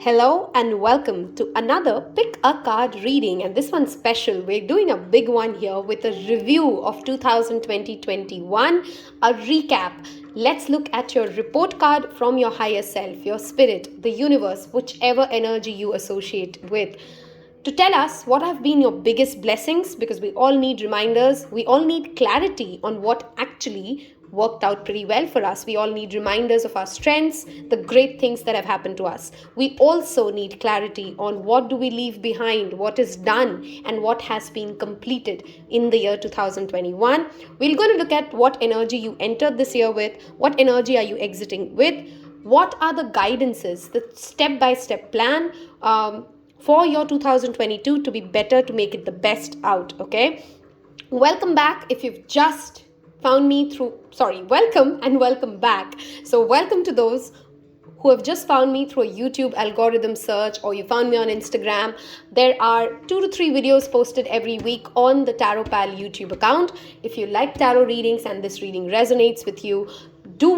Hello and welcome to another Pick a Card reading, and this one's special. We're doing a big one here with a review of 2020-21, a recap. Let's look at your report card from your higher self, your spirit, the universe, whichever energy you associate with, to tell us what have been your biggest blessings, because we all need reminders. We all need clarity on what actually worked out pretty well for us. We all need reminders of our strengths, the great things that have happened to us. We also need clarity on what do we leave behind, what is done, and what has been completed in the year 2021. We're going to look at what energy you entered this year with, what energy are you exiting with, what are the guidances, the step-by-step plan for your 2022 to be better, to make it the best out, okay? Welcome back if you've just found me welcome and welcome back. So welcome to those who have just found me through a YouTube algorithm search, or you found me on Instagram. There are 2 to 3 videos posted every week on the Taropal YouTube account. If you like tarot readings and this reading resonates with you, do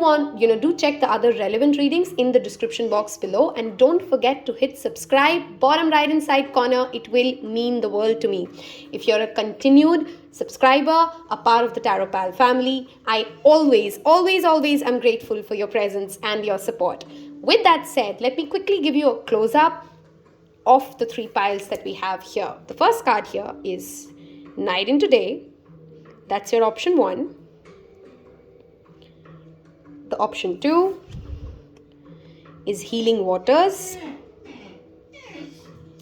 check the other relevant readings in the description box below, and don't forget to hit subscribe, bottom right hand side corner. It will mean the world to me. If you're a continued subscriber, a part of the Taropal family, I always am grateful for your presence and your support. With that said, let me quickly give you a close-up of the 3 piles that we have here. The first card here is Night into Day. That's your option 1. The option 2 is Healing Waters.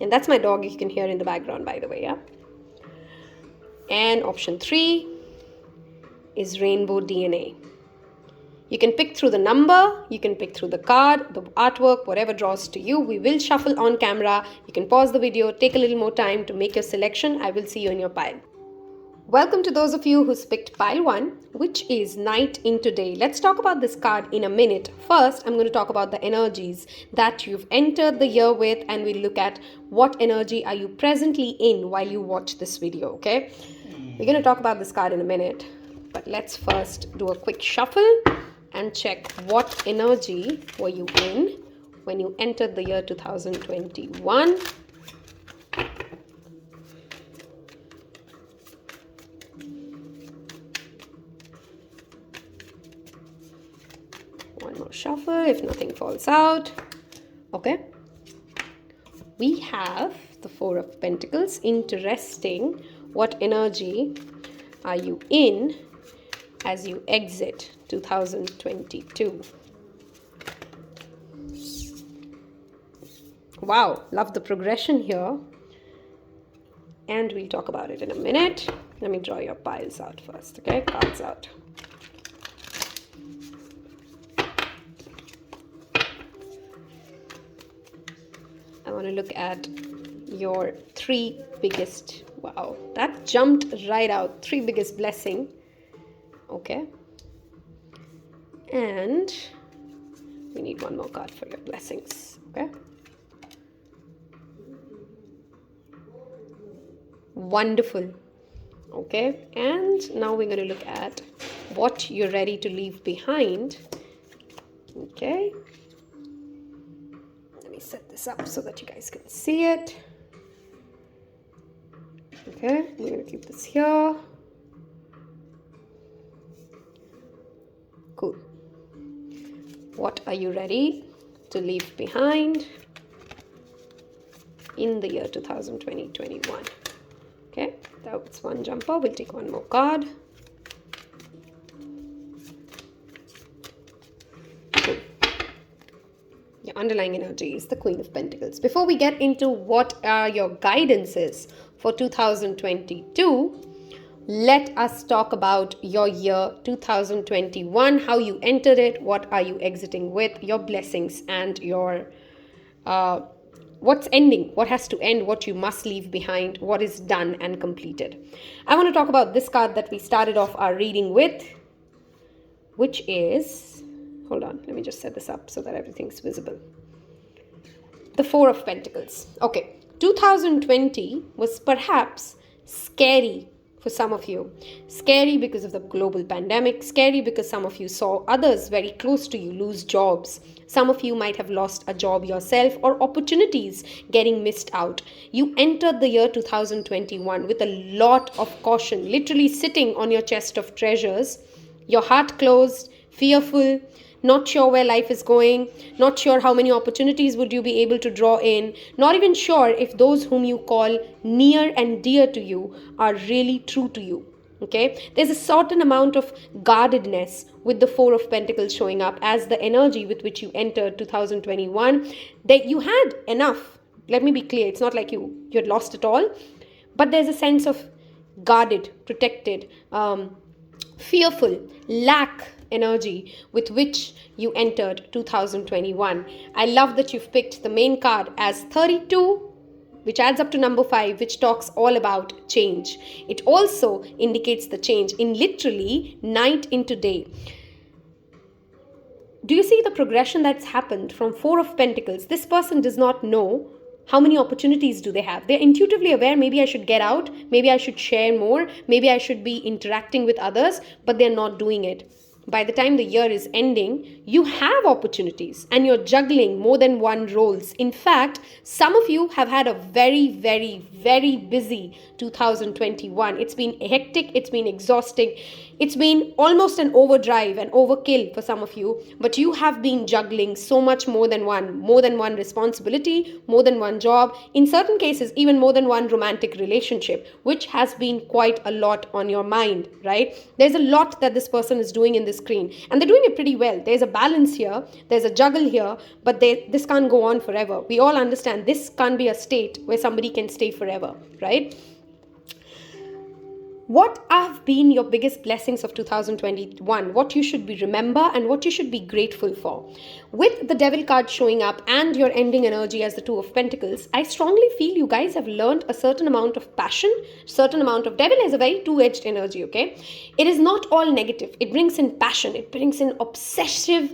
And that's my dog, you can hear in the background, by the way, yeah? And option 3 is Rainbow DNA. You can pick through the number, you can pick through the card, the artwork, whatever draws to you. We will shuffle on camera. You can pause the video, take a little more time to make your selection. I will see you in your pile. Welcome to those of you who picked pile 1, which is Night into Day. Let's talk about this card in a minute. First, I'm going to talk about the energies that you've entered the year with, and we'll look at what energy are you presently in while you watch this video, okay? We're going to talk about this card in a minute, but let's first do a quick shuffle and check what energy were you in when you entered the year 2021. One more shuffle if nothing falls out. Okay. We have the 4 of Pentacles. Interesting. What energy are you in as you exit 2022? Wow, love the progression here. And we'll talk about it in a minute. Let me draw your piles out first, okay? Cards out. I want to look at your 3 biggest, wow, that jumped right out, 3 biggest blessing, okay? And we need one more card for your blessings, okay? Wonderful, okay? And now we're going to look at what you're ready to leave behind, okay? Set this up so that you guys can see it. Okay, we're going to keep this here. Cool. What are you ready to leave behind in the year 2020-21? Okay, that was one jumper. We'll take one more card. Your underlying energy is the Queen of Pentacles. Before we get into what are your guidances for 2022, let us talk about your year 2021, how you entered it, what are you exiting with, your blessings, and your what's ending, what has to end, what you must leave behind, what is done and completed. I want to talk about this card that we started off our reading with, which is, hold on, let me just set this up so that everything's visible. The 4 of Pentacles. Okay, 2020 was perhaps scary for some of you. Scary because of the global pandemic, scary because some of you saw others very close to you lose jobs. Some of you might have lost a job yourself or opportunities getting missed out. You entered the year 2021 with a lot of caution, literally sitting on your chest of treasures, your heart closed, fearful, not sure where life is going, not sure how many opportunities would you be able to draw in, not even sure if those whom you call near and dear to you are really true to you. Okay, there's a certain amount of guardedness with the Four of Pentacles showing up as the energy with which you entered 2021, that you had enough. Let me be clear, it's not like you had lost it all, but there's a sense of guarded, protected, fearful, lack energy with which you entered 2021. I love that you've picked the main card as 32, which adds up to number 5, which talks all about change. It also indicates the change in literally night into day. Do you see the progression that's happened from Four of Pentacles? This person does not know how many opportunities do they have. They're intuitively aware, maybe I should get out, maybe I should share more, maybe I should be interacting with others, but they're not doing it. By the time the year is ending, you have opportunities and you're juggling more than one roles. In fact, some of you have had a very, very, very busy 2021. It's been hectic, it's been exhausting, it's been almost an overdrive and overkill for some of you, but you have been juggling so much more than one responsibility, more than one job, in certain cases, even more than one romantic relationship, which has been quite a lot on your mind, right? There's a lot that this person is doing in this screen, and they're doing it pretty well. There's a balance here, there's a juggle here, but this can't go on forever. We all understand this can't be a state where somebody can stay forever, right? What have been your biggest blessings of 2021? What you should be remember and what you should be grateful for? With the Devil card showing up and your ending energy as the Two of Pentacles, I strongly feel you guys have learned a certain amount of passion, certain amount of Devil is a very two-edged energy, okay? It is not all negative. It brings in passion. It brings in obsessive,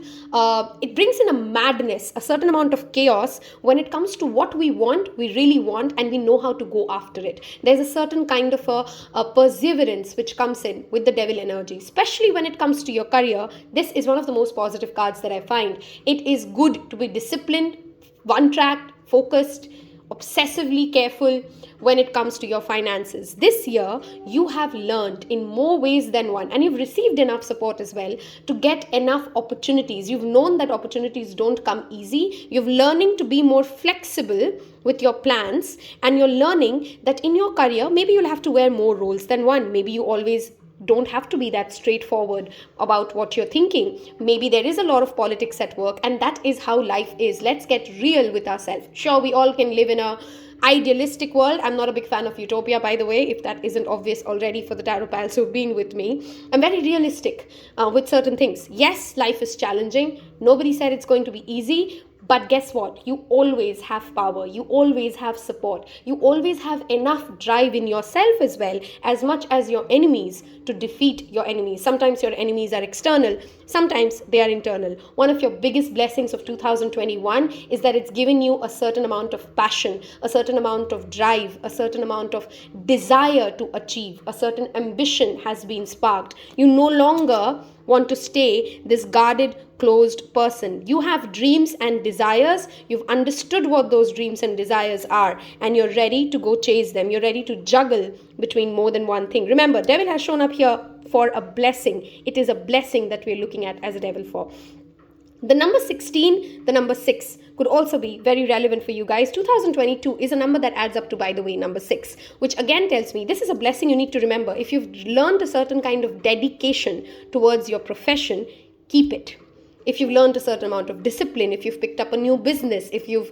it brings in a madness, a certain amount of chaos when it comes to what we want, we really want, and we know how to go after it. There's a certain kind of a perseverance which comes in with the Devil energy, especially when it comes to your career. This is one of the most positive cards that I find. It is good to be disciplined, one-tracked, focused, obsessively careful when it comes to your finances. This year, you have learned in more ways than one, and you've received enough support as well to get enough opportunities. You've known that opportunities don't come easy. You're learning to be more flexible with your plans, and you're learning that in your career, maybe you'll have to wear more roles than one. Maybe you always don't have to be that straightforward about what you're thinking. Maybe there is a lot of politics at work, and that is how life is. Let's get real with ourselves. Sure, we all can live in a idealistic world. I'm not a big fan of utopia, by the way, if that isn't obvious already for the Taropal who've been with me. I'm very realistic with certain things. Yes, life is challenging. Nobody said it's going to be easy. But guess what? You always have power. You always have support. You always have enough drive in yourself as well, as much as your enemies, to defeat your enemies. Sometimes your enemies are external. Sometimes they are internal. One of your biggest blessings of 2021 is that it's given you a certain amount of passion, a certain amount of drive, a certain amount of desire to achieve. A certain ambition has been sparked. You no longer want to stay this guarded, closed person. You have dreams and desires. You've understood what those dreams and desires are, and you're ready to go chase them. You're ready to juggle between more than one thing. Remember, Devil has shown up here for a blessing. It is a blessing that we're looking at as a Devil for. The number 16, the number 6 could also be very relevant for you guys. 2022 is a number that adds up to, by the way, number 6, which again tells me this is a blessing you need to remember. If you've learned a certain kind of dedication towards your profession, keep it. If you've learned a certain amount of discipline, if you've picked up a new business, if you've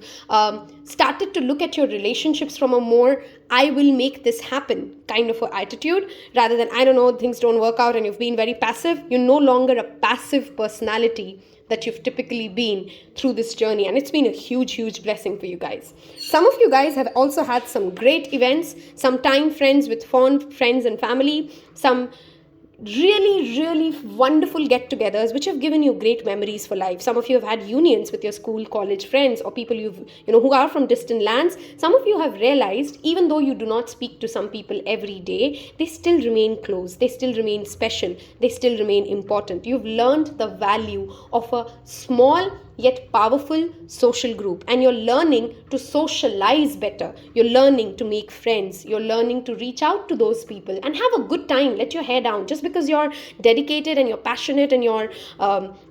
started to look at your relationships from a more I will make this happen kind of an attitude, rather than I don't know, things don't work out, and you've been very passive, you're no longer a passive personality that you've typically been through this journey, and it's been a huge, huge blessing for you guys. Some of you guys have also had some great events, some time friends with fond friends and family, some really wonderful get-togethers which have given you great memories for life. Some of you have had unions with your school, college friends, or people who are from distant lands. Some of you have realized, even though you do not speak to some people every day, they still remain close, they still remain special, they still remain important. You've learned the value of a small yet powerful social group, and you're learning to socialize better, you're learning to make friends, you're learning to reach out to those people and have a good time. Let your hair down. Just because you're dedicated and you're passionate and you're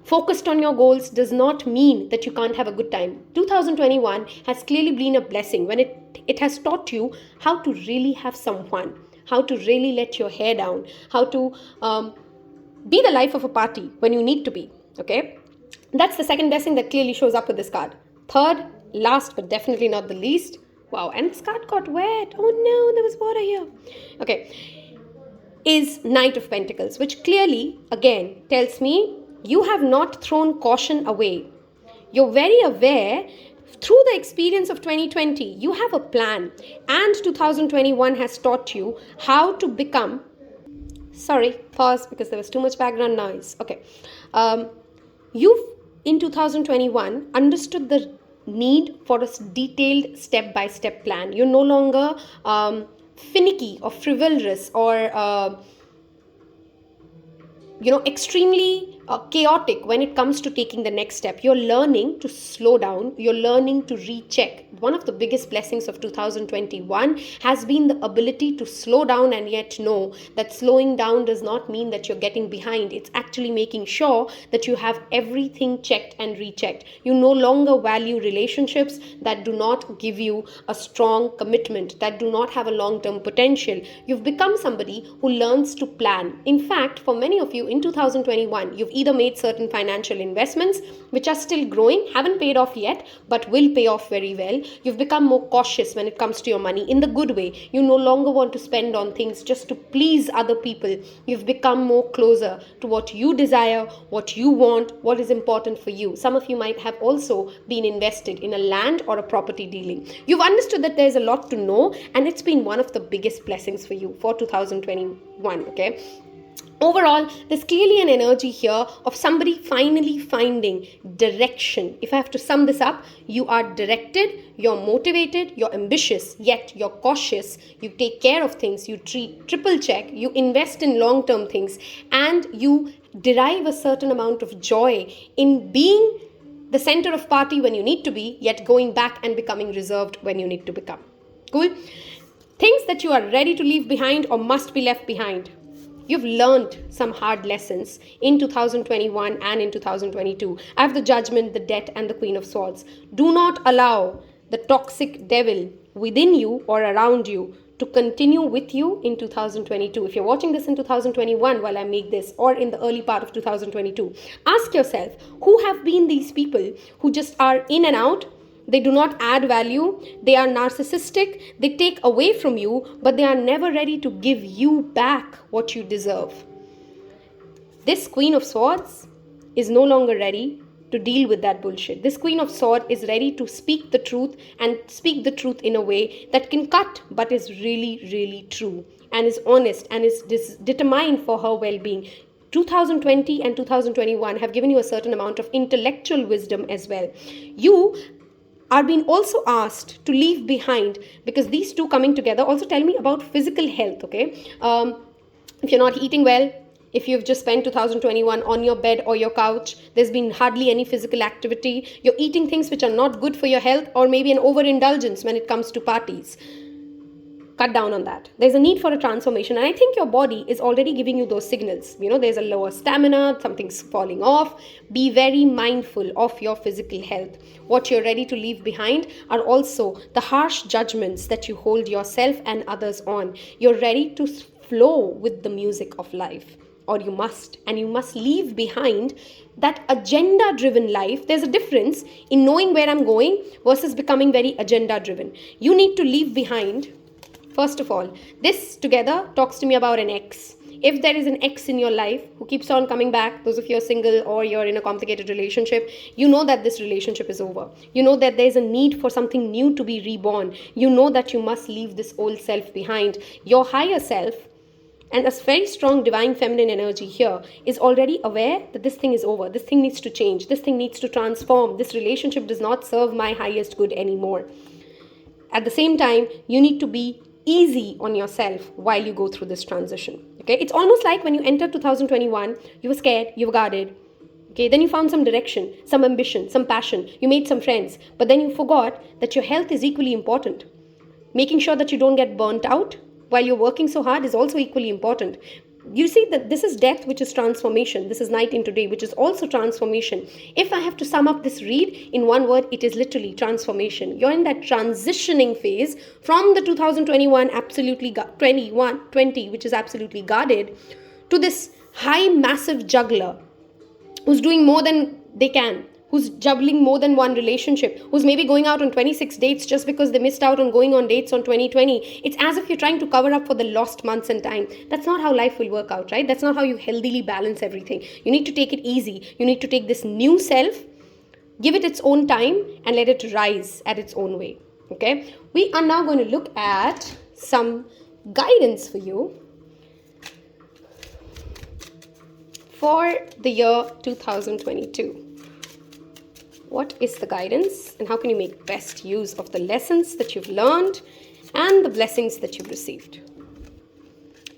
focused on your goals does not mean that you can't have a good time. 2021 has clearly been a blessing when it has taught you how to really have some fun, how to really let your hair down, how to be the life of a party when you need to be. Okay, that's the second blessing that clearly shows up with this card. Third, last but definitely not the least, wow, and this card got wet. Oh no, there was water here. Okay, is Knight of Pentacles, which clearly, again, tells me you have not thrown caution away. You're very aware through the experience of 2020, you have a plan, and 2021 has taught you how to become, sorry, pause because there was too much background noise. Okay, you've in 2021 understood the need for a detailed step-by-step plan. You're no longer finicky or frivolous or extremely chaotic when it comes to taking the next step. You're learning to slow down, you're learning to recheck. One of the biggest blessings of 2021 has been the ability to slow down and yet know that slowing down does not mean that you're getting behind. It's actually making sure that you have everything checked and rechecked. You no longer value relationships that do not give you a strong commitment, that do not have a long-term potential. You've become somebody who learns to plan. In fact, for many of you in 2021, you've either made certain financial investments which are still growing, haven't paid off yet, but will pay off very well. You've become more cautious when it comes to your money in the good way. You no longer want to spend on things just to please other people. You've become more closer to what you desire, what you want, what is important for you. Some of you might have also been invested in a land or a property dealing. You've understood that there's a lot to know, and it's been one of the biggest blessings for you for 2021. Okay. Overall, there's clearly an energy here of somebody finally finding direction. If I have to sum this up, you are directed, you're motivated, you're ambitious, yet you're cautious. You take care of things, you triple check, you invest in long-term things, and you derive a certain amount of joy in being the center of party when you need to be, yet going back and becoming reserved when you need to become. Cool? Things that you are ready to leave behind or must be left behind. You've learned some hard lessons in 2021 and in 2022. I have the Judgment, the Death, and the Queen of Swords. Do not allow the toxic devil within you or around you to continue with you in 2022. If you're watching this in 2021 while I make this, or in the early part of 2022, ask yourself, who have been these people who just are in and out? They do not add value, they are narcissistic, they take away from you, but they are never ready to give you back what you deserve. This Queen of Swords is no longer ready to deal with that bullshit. This Queen of Swords is ready to speak the truth, and speak the truth in a way that can cut but is really true and is honest and is determined for her well-being. 2020 and 2021 have given you a certain amount of intellectual wisdom as well. You are being also asked to leave behind, because these two coming together also tell me about physical health. Okay, if you're not eating well, if you've just spent 2021 on your bed or your couch, there's been hardly any physical activity, you're eating things which are not good for your health, or maybe an overindulgence when it comes to parties. Cut down on that. There's a need for a transformation, and I think your body is already giving you those signals. There's a lower stamina, something's falling off. Be very mindful of your physical health. What you're ready to leave behind are also the harsh judgments that you hold yourself and others on. You're ready to flow with the music of life, or you must leave behind that agenda-driven life. There's a difference in knowing where I'm going versus becoming very agenda-driven. You need to leave behind. First of all, this together talks to me about an ex. If there is an ex in your life who keeps on coming back, those of you are single or you're in a complicated relationship, you know that this relationship is over. You know that there's a need for something new to be reborn. You know that you must leave this old self behind. Your higher self and a very strong divine feminine energy here is already aware that this thing is over. This thing needs to change. This thing needs to transform. This relationship does not serve my highest good anymore. At the same time, you need to be easy on yourself while you go through this transition. Okay, it's almost like when you entered 2021, you were scared, you were guarded. Okay, then you found some direction, some ambition, some passion. You made some friends, but then you forgot that your health is equally important. Making sure that you don't get burnt out while you're working so hard is also equally important. You see that this is death, which is transformation. This is night into day, which is also transformation. If I have to sum up this read in one word, it is literally transformation. You're in that transitioning phase from the 2021 absolutely 20, which is absolutely guarded, to this high massive juggler who's doing more than they can, who's juggling more than one relationship, who's maybe going out on 26 dates just because they missed out on going on dates on 2020. It's as if you're trying to cover up for the lost months and time. That's not how life will work out, right? That's not how you healthily balance everything. You need to take it easy. You need to take this new self, give it its own time, and let it rise at its own way. Okay? We are now going to look at some guidance for you for the year 2022. What is the guidance and how can you make best use of the lessons that you've learned and the blessings that you've received?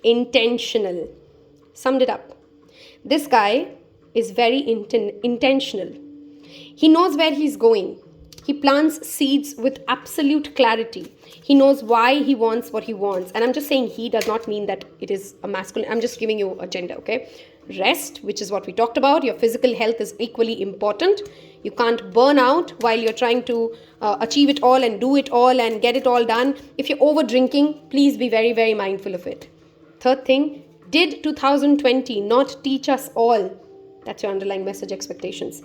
Intentional. Summed it up. This guy is very intentional. He knows where he's going. He plants seeds with absolute clarity. He knows why he wants what he wants. And I'm just saying he does not mean that it is a masculine. I'm just giving you a gender, okay? Rest, which is what we talked about. Your physical health is equally important. You can't burn out while you're trying to achieve it all and do it all and get it all done. If you're over drinking, please be very, very mindful of it. Third thing, did 2020 not teach us all? That's your underlying message, expectations.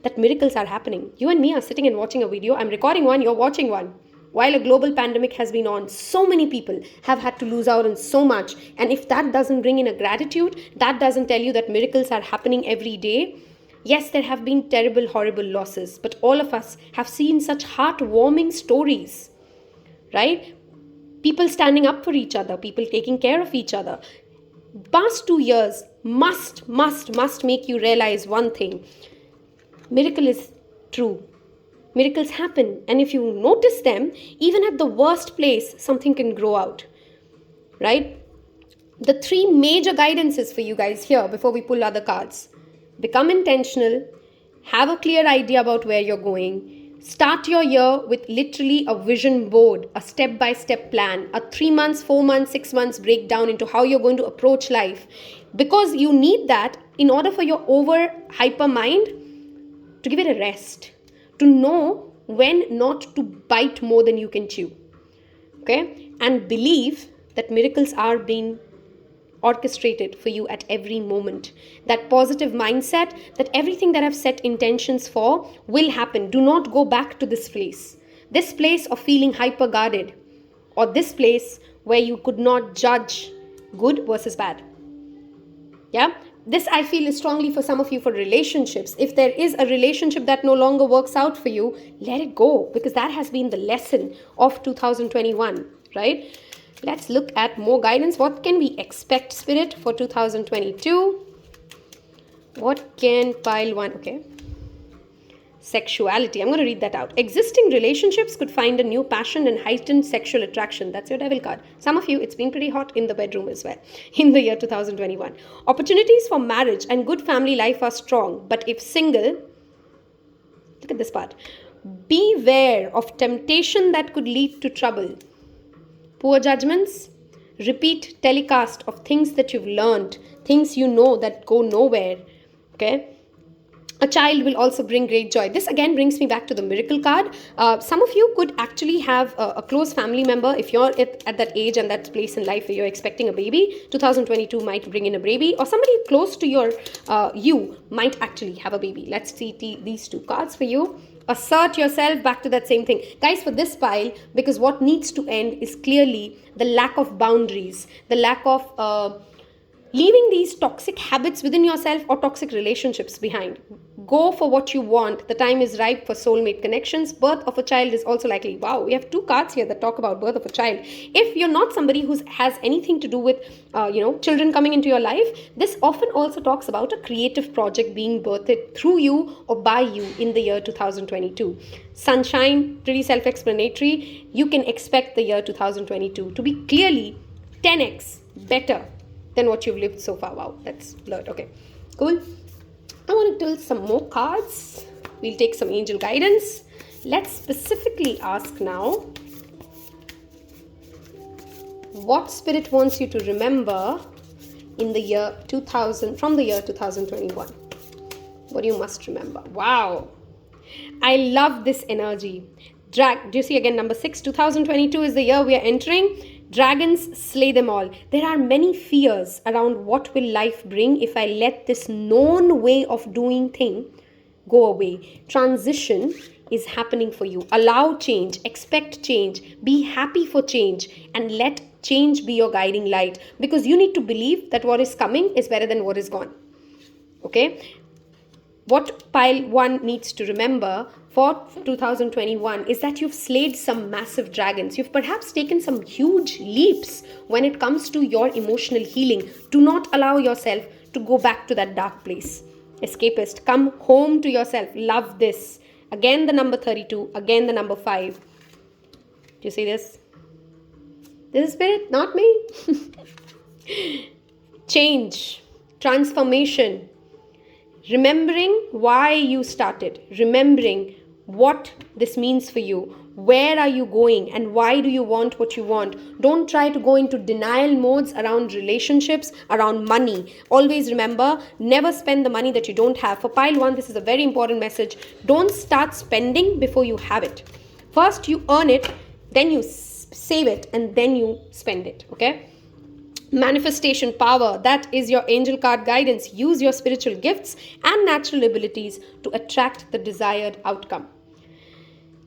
That miracles are happening. You and me are sitting and watching a video. I'm recording one, you're watching one. While a global pandemic has been on, so many people have had to lose out on so much. And if that doesn't bring in a gratitude, that doesn't tell you that miracles are happening every day. Yes, there have been terrible, horrible losses, but all of us have seen such heartwarming stories, right? People standing up for each other, people taking care of each other. Past 2 years must make you realize one thing. Miracle is true. Miracles happen, and if you notice them, even at the worst place, something can grow out, right? The 3 major guidances for you guys here before we pull other cards. Become intentional, have a clear idea about where you're going, start your year with literally a vision board, a step-by-step plan, a 3 months, 4 months, 6 months breakdown into how you're going to approach life, because you need that in order for your over hyper mind to give it a rest, to know when not to bite more than you can chew, okay? And believe that miracles are being orchestrated for you at every moment. That positive mindset, that everything that I've set intentions for will happen. Do not go back to this place of feeling hyper guarded, or this place where you could not judge good versus bad. Yeah? This I feel is strongly for some of you for relationships. If there is a relationship that no longer works out for you, let it go, because that has been the lesson of 2021, right? Let's look at more guidance. What can we expect, Spirit, for 2022? What can pile 1? Okay. Sexuality. I'm going to read that out. Existing relationships could find a new passion and heightened sexual attraction. That's your devil card. Some of you, it's been pretty hot in the bedroom as well in the year 2021. Opportunities for marriage and good family life are strong. But if single, look at this part. Beware of temptation that could lead to trouble. Poor judgments, repeat telecast of things that you've learned, things you know that go nowhere, okay? A child will also bring great joy. This again brings me back to the miracle card. Some of you could actually have a close family member. If you're at that age and that place in life where you're expecting a baby, 2022 might bring in a baby, or somebody close to you might actually have a baby. Let's see these 2 cards for you. Assert yourself, back to that same thing. Guys, for this pile, because what needs to end is clearly the lack of boundaries, the lack of leaving these toxic habits within yourself or toxic relationships behind. Go for what you want. The time is ripe for soulmate connections. Birth of a child is also likely. Wow, we have two cards here that talk about birth of a child. If you're not somebody who has anything to do with, children coming into your life, this often also talks about a creative project being birthed through you or by you in the year 2022. Sunshine, pretty self-explanatory. You can expect the year 2022 to be clearly 10x better than what you've lived so far. Wow, that's blurred. Okay, cool. I want to tell some more cards. We'll take some angel guidance. Let's specifically ask now what spirit wants you to remember in the year 2000, from the year 2021. What you must remember. Wow, I love this energy. Do you see again number 6? 2022 is the year we are entering. Dragons, slay them all. There are many fears around what will life bring if I let this known way of doing thing go away. Transition is happening for you. Allow change, expect change, be happy for change, and let change be your guiding light, because you need to believe that what is coming is better than what is gone. Okay? What pile 1 needs to remember for 2021 is that you've slayed some massive dragons. You've perhaps taken some huge leaps when it comes to your emotional healing. Do not allow yourself to go back to that dark place. Escapist, come home to yourself. Love this. Again the number 32, again the number 5. Do you see this? This is spirit, not me. Change, transformation. Remembering why you started, remembering what this means for you, where are you going, and why do you want what you want. Don't try to go into denial modes around relationships, around money. Always remember, never spend the money that you don't have. For pile 1, this is a very important message. Don't start spending before you have it. First you earn it, then you save it, and then you spend it. Okay? Manifestation power, that is your angel card guidance. Use your spiritual gifts and natural abilities to attract the desired outcome.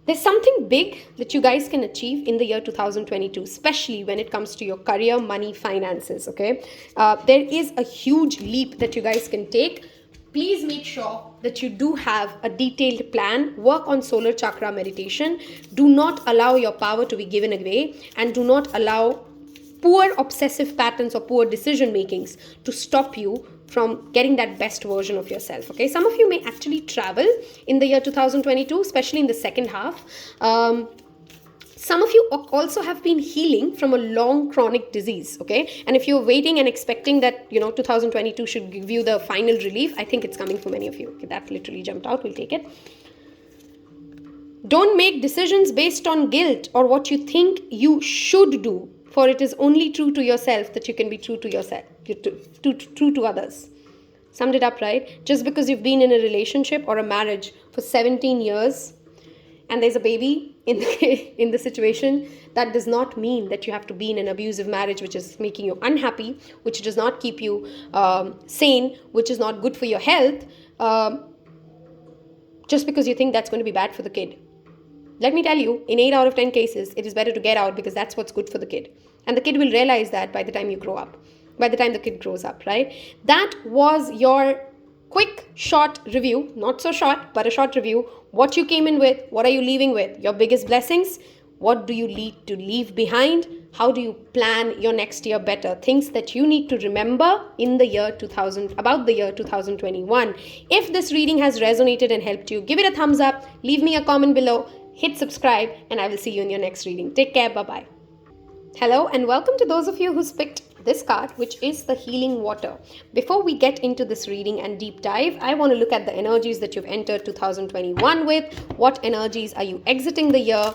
There's something big that you guys can achieve in the year 2022, especially when it comes to your career, money, finances. Okay, there is a huge leap that you guys can take. Please make sure that you do have a detailed plan. Work on solar chakra meditation. Do not allow your power to be given away, and do not allow poor obsessive patterns or poor decision makings to stop you from getting that best version of yourself. Okay, some of you may actually travel in the year 2022, especially in the second half. Some of you also have been healing from a long chronic disease. Okay, and if you're waiting and expecting that 2022 should give you the final relief, I think it's coming for many of you. Okay, that literally jumped out. We'll take it. Don't make decisions based on guilt or what you think you should do. For it is only true to yourself that you can be true to yourself, true to others. Summed it up, right? Just because you've been in a relationship or a marriage for 17 years and there's a baby in the situation, that does not mean that you have to be in an abusive marriage which is making you unhappy, which does not keep you sane, which is not good for your health, just because you think that's going to be bad for the kid. Let me tell you, in 8 out of 10 cases, it is better to get out because that's what's good for the kid. And the kid will realize that by the time you grow up, by the time the kid grows up, right? That was your quick, short review. Not so short, but a short review. What you came in with, what are you leaving with? Your biggest blessings. What do you need to leave behind? How do you plan your next year better? Things that you need to remember in the year 2000, about the year 2021. If this reading has resonated and helped you, give it a thumbs up, leave me a comment below, hit subscribe, and I will see you in your next reading. Take care. Bye-bye. Hello, and welcome to those of you who's picked this card, which is the Healing Water. Before we get into this reading and deep dive, I want to look at the energies that you've entered 2021 with. What energies are you exiting the year?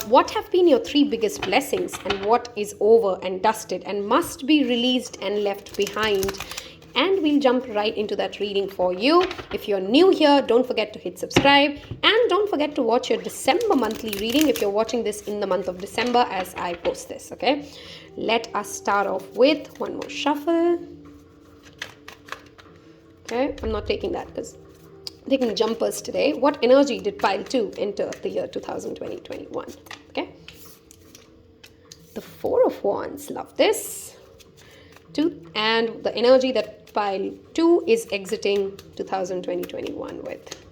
What have been your 3 biggest blessings, and what is over and dusted and must be released and left behind? And we'll jump right into that reading for you. If you're new here, don't forget to hit subscribe, and don't forget to watch your December monthly reading if you're watching this in the month of December as I post this. Okay, let us start off with one more shuffle. Okay, I'm not taking that because I'm taking jumpers today. What energy did pile 2 enter the year 2021? Okay, the 4 of Wands, love this. and the energy that pile 2 is exiting 2021 with.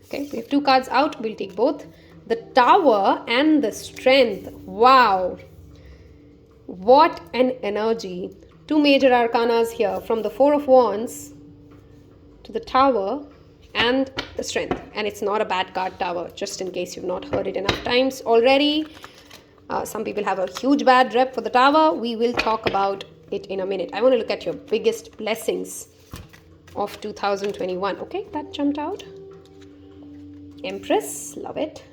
Okay, we have 2 cards out. We'll take both. The Tower and the Strength. Wow. What an energy. 2 major arcanas here, from the 4 of Wands to the Tower and the Strength. And it's not a bad card, Tower, just in case you've not heard it enough times already. Some people have a huge bad rep for the Tower. We will talk about it in a minute. I want to look at your biggest blessings of 2021. Okay, that jumped out. Empress, love it.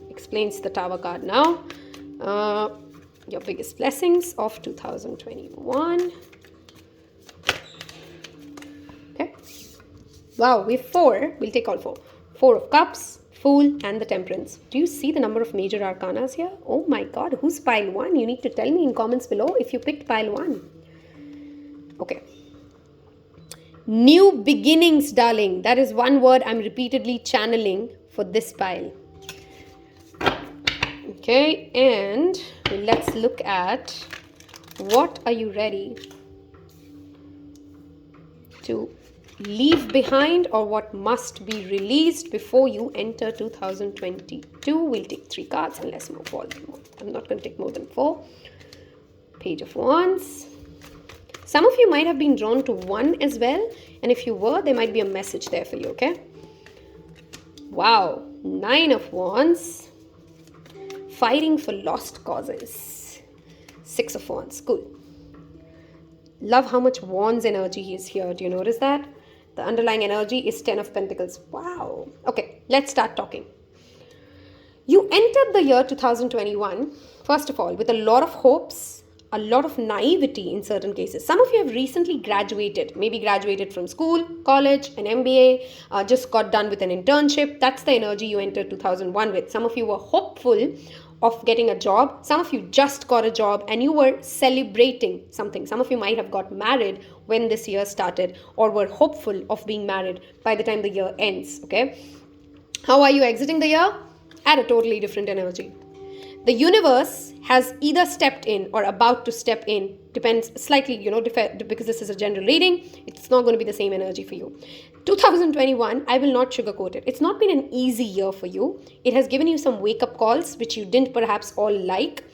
Explains the Tower card now. Your biggest blessings of 2021. Okay. Wow, we have 4. We'll take all 4. 4 of Cups, Fool, and the Temperance. Do you see the number of major arcanas here? Oh my God, who's pile 1? You need to tell me in comments below if you picked pile 1. Okay. New beginnings, darling. That is one word I'm repeatedly channeling for this pile. Okay, and let's look at what are you ready to leave behind, or what must be released before you enter 2022. We'll take 3 cards and let's move forward. I'm not going to take more than 4. Page of Wands. Some of you might have been drawn to 1 as well, and if you were, there might be a message there for you, okay? Wow, 9 of Wands. Fighting for lost causes. 6 of Wands, cool. Love how much Wands energy is here. Do you notice that? The underlying energy is 10 of Pentacles. Wow. Okay, let's start talking. You entered the year 2021, first of all, with a lot of hopes, a lot of naivety in certain cases. Some of you have recently graduated, maybe graduated from school, college, an MBA, just got done with an internship. That's the energy you entered 2001 with. Some of you were hopeful of getting a job. Some of you just got a job and you were celebrating something. Some of you might have got married when this year started, or were hopeful of being married by the time the year ends, okay? How are you exiting the year? At a totally different energy. The universe has either stepped in or about to step in, depends slightly, because this is a general reading, it's not going to be the same energy for you. 2021, I will not sugarcoat it. It's not been an easy year for you. It has given you some wake-up calls, which you didn't perhaps all like.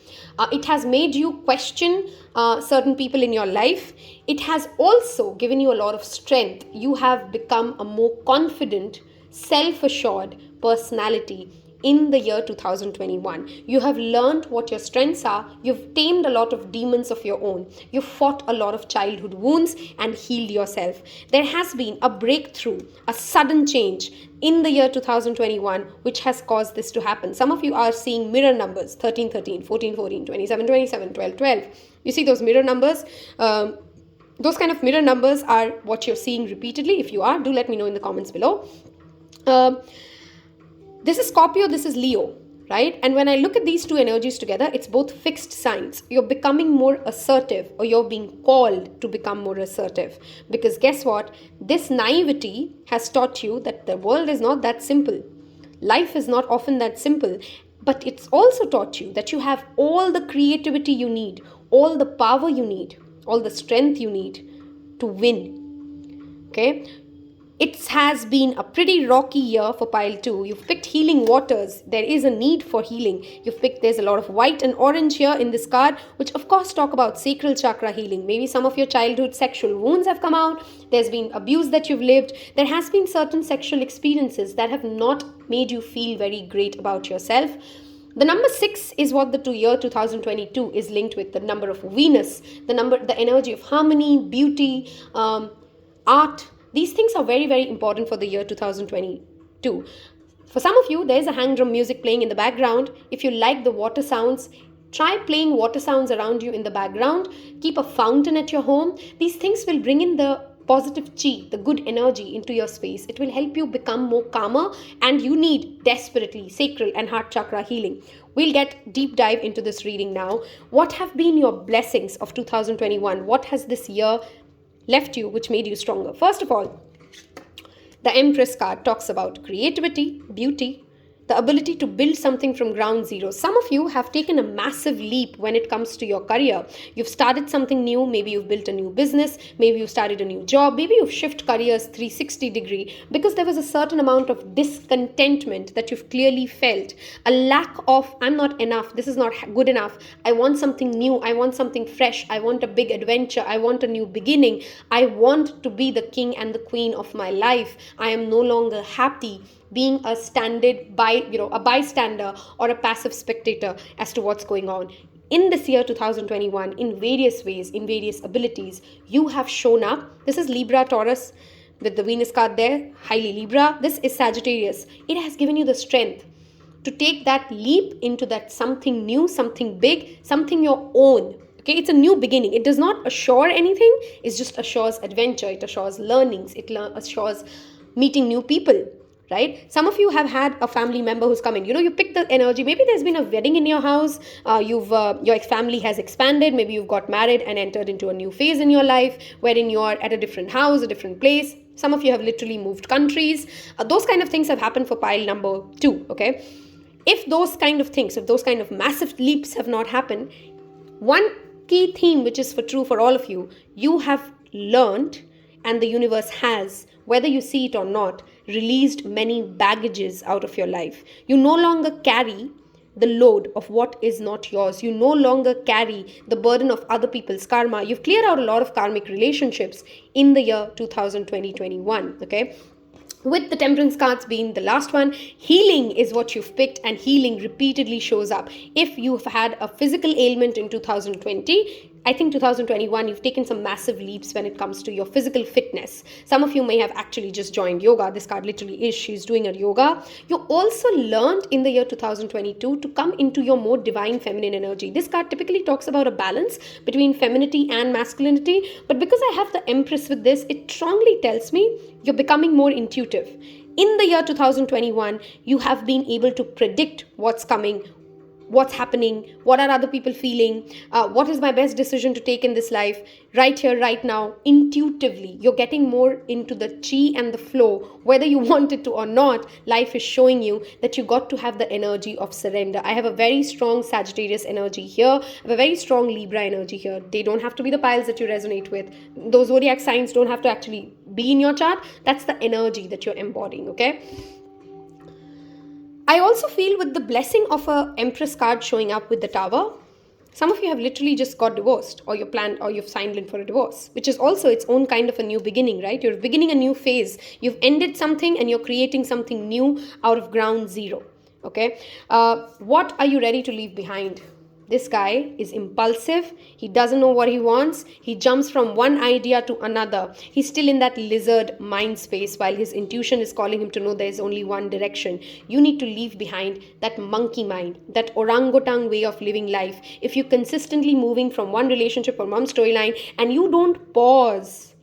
It has made you question certain people in your life. It has also given you a lot of strength. You have become a more confident, self-assured personality in the year 2021. You have learned what your strengths are. You've tamed a lot of demons of your own. You've fought a lot of childhood wounds and healed yourself. There has been a breakthrough, a sudden change in the year 2021, which has caused this to happen. Some of you are seeing mirror numbers, 13, 13, 14, 14, 27, 27, 12, 12. You see those mirror numbers? Those kind of mirror numbers are what you're seeing repeatedly. If you are, do let me know in the comments below. This is Scorpio, this is Leo, right? And when I look at these two energies together, it's both fixed signs. You're becoming more assertive, or you're being called to become more assertive. Because guess what? This naivety has taught you that the world is not that simple. Life is not often that simple. But it's also taught you that you have all the creativity you need, all the power you need, all the strength you need to win. Okay? It has been a pretty rocky year for pile 2. You've picked healing waters. There is a need for healing. There's a lot of white and orange here in this card, which of course talk about sacral chakra healing. Maybe some of your childhood sexual wounds have come out. There's been abuse that you've lived. There has been certain sexual experiences that have not made you feel very great about yourself. The number 6 is what the year 2022 is linked with, the number of Venus, the energy of harmony, beauty, art. These things are very, very important for the year 2022. For some of you, there's a hang drum music playing in the background. If you like the water sounds, try playing water sounds around you in the background. Keep a fountain at your home. These things will bring in the positive chi, the good energy into your space. It will help you become more calmer, and you need desperately sacral and heart chakra healing. We'll get deep dive into this reading now. What have been your blessings of 2021? What has this year left you which made you stronger? First of all, the Empress card talks about creativity, beauty. the ability to build something from ground zero. Some of you have taken a massive leap when it comes to your career. You've started something new. Maybe you've built a new business. Maybe you've started a new job. Maybe you've shifted careers 360 degree because there was a certain amount of discontentment that you've clearly felt. A lack of, I'm not enough. This is not good enough. I want something new. I want something fresh. I want a big adventure. I want a new beginning. I want to be the king and the queen of my life. I am no longer happy being a a bystander or a passive spectator as to what's going on. In this year 2021, in various ways, in various abilities, you have shown up. This is Libra, Taurus with the Venus card there, highly Libra. This is Sagittarius. It has given you the strength to take that leap into that something new, something big, something your own. Okay, it's a new beginning. It does not assure anything. It just assures adventure. It assures learnings. It assures meeting new people. Right? Some of you have had a family member who's come in. You pick the energy. Maybe there's been a wedding in your house. Your family has expanded. Maybe you've got married and entered into a new phase in your life wherein you're at a different house, a different place. Some of you have literally moved countries. Those kind of things have happened for pile number 2. Okay? If those kind of massive leaps have not happened, one key theme which is true for all of you, you have learned, and the universe has, whether you see it or not, released many baggages out of your life. You no longer carry the load of what is not yours. You no longer carry the burden of other people's karma. You've cleared out a lot of karmic relationships in the year 2020-21. Okay? With the temperance cards being the last one, healing is what you've picked, and healing repeatedly shows up. If you've had a physical ailment in 2020, I think 2021, you've taken some massive leaps when it comes to your physical fitness. Some of you may have actually just joined yoga. This card literally is, she's doing a yoga. You also learned in the year 2022 to come into your more divine feminine energy. This card typically talks about a balance between femininity and masculinity. But because I have the Empress with this, it strongly tells me you're becoming more intuitive. In the year 2021, you have been able to predict what's coming, what's happening, what are other people feeling, what is my best decision to take in this life, right here, right now, intuitively. You're getting more into the chi and the flow. Whether you want it to or not, life is showing you that you got to have the energy of surrender. I have a very strong Sagittarius energy here. I have a very strong Libra energy here. They don't have to be the piles that you resonate with. Those zodiac signs don't have to actually be in your chart. That's the energy that you're embodying, okay? I also feel with the blessing of a Empress card showing up with the Tower, some of you have literally just got divorced, or you've signed in for a divorce, which is also its own kind of a new beginning, right? You're beginning a new phase. You've ended something and you're creating something new out of ground zero, okay? What are you ready to leave behind? This guy is impulsive. He doesn't know what he wants. He jumps from one idea to another. He's still in that lizard mind space while his intuition is calling him to know there's only one direction. You need to leave behind that monkey mind, that orangutan way of living life. If you're consistently moving from one relationship or one storyline and you don't pause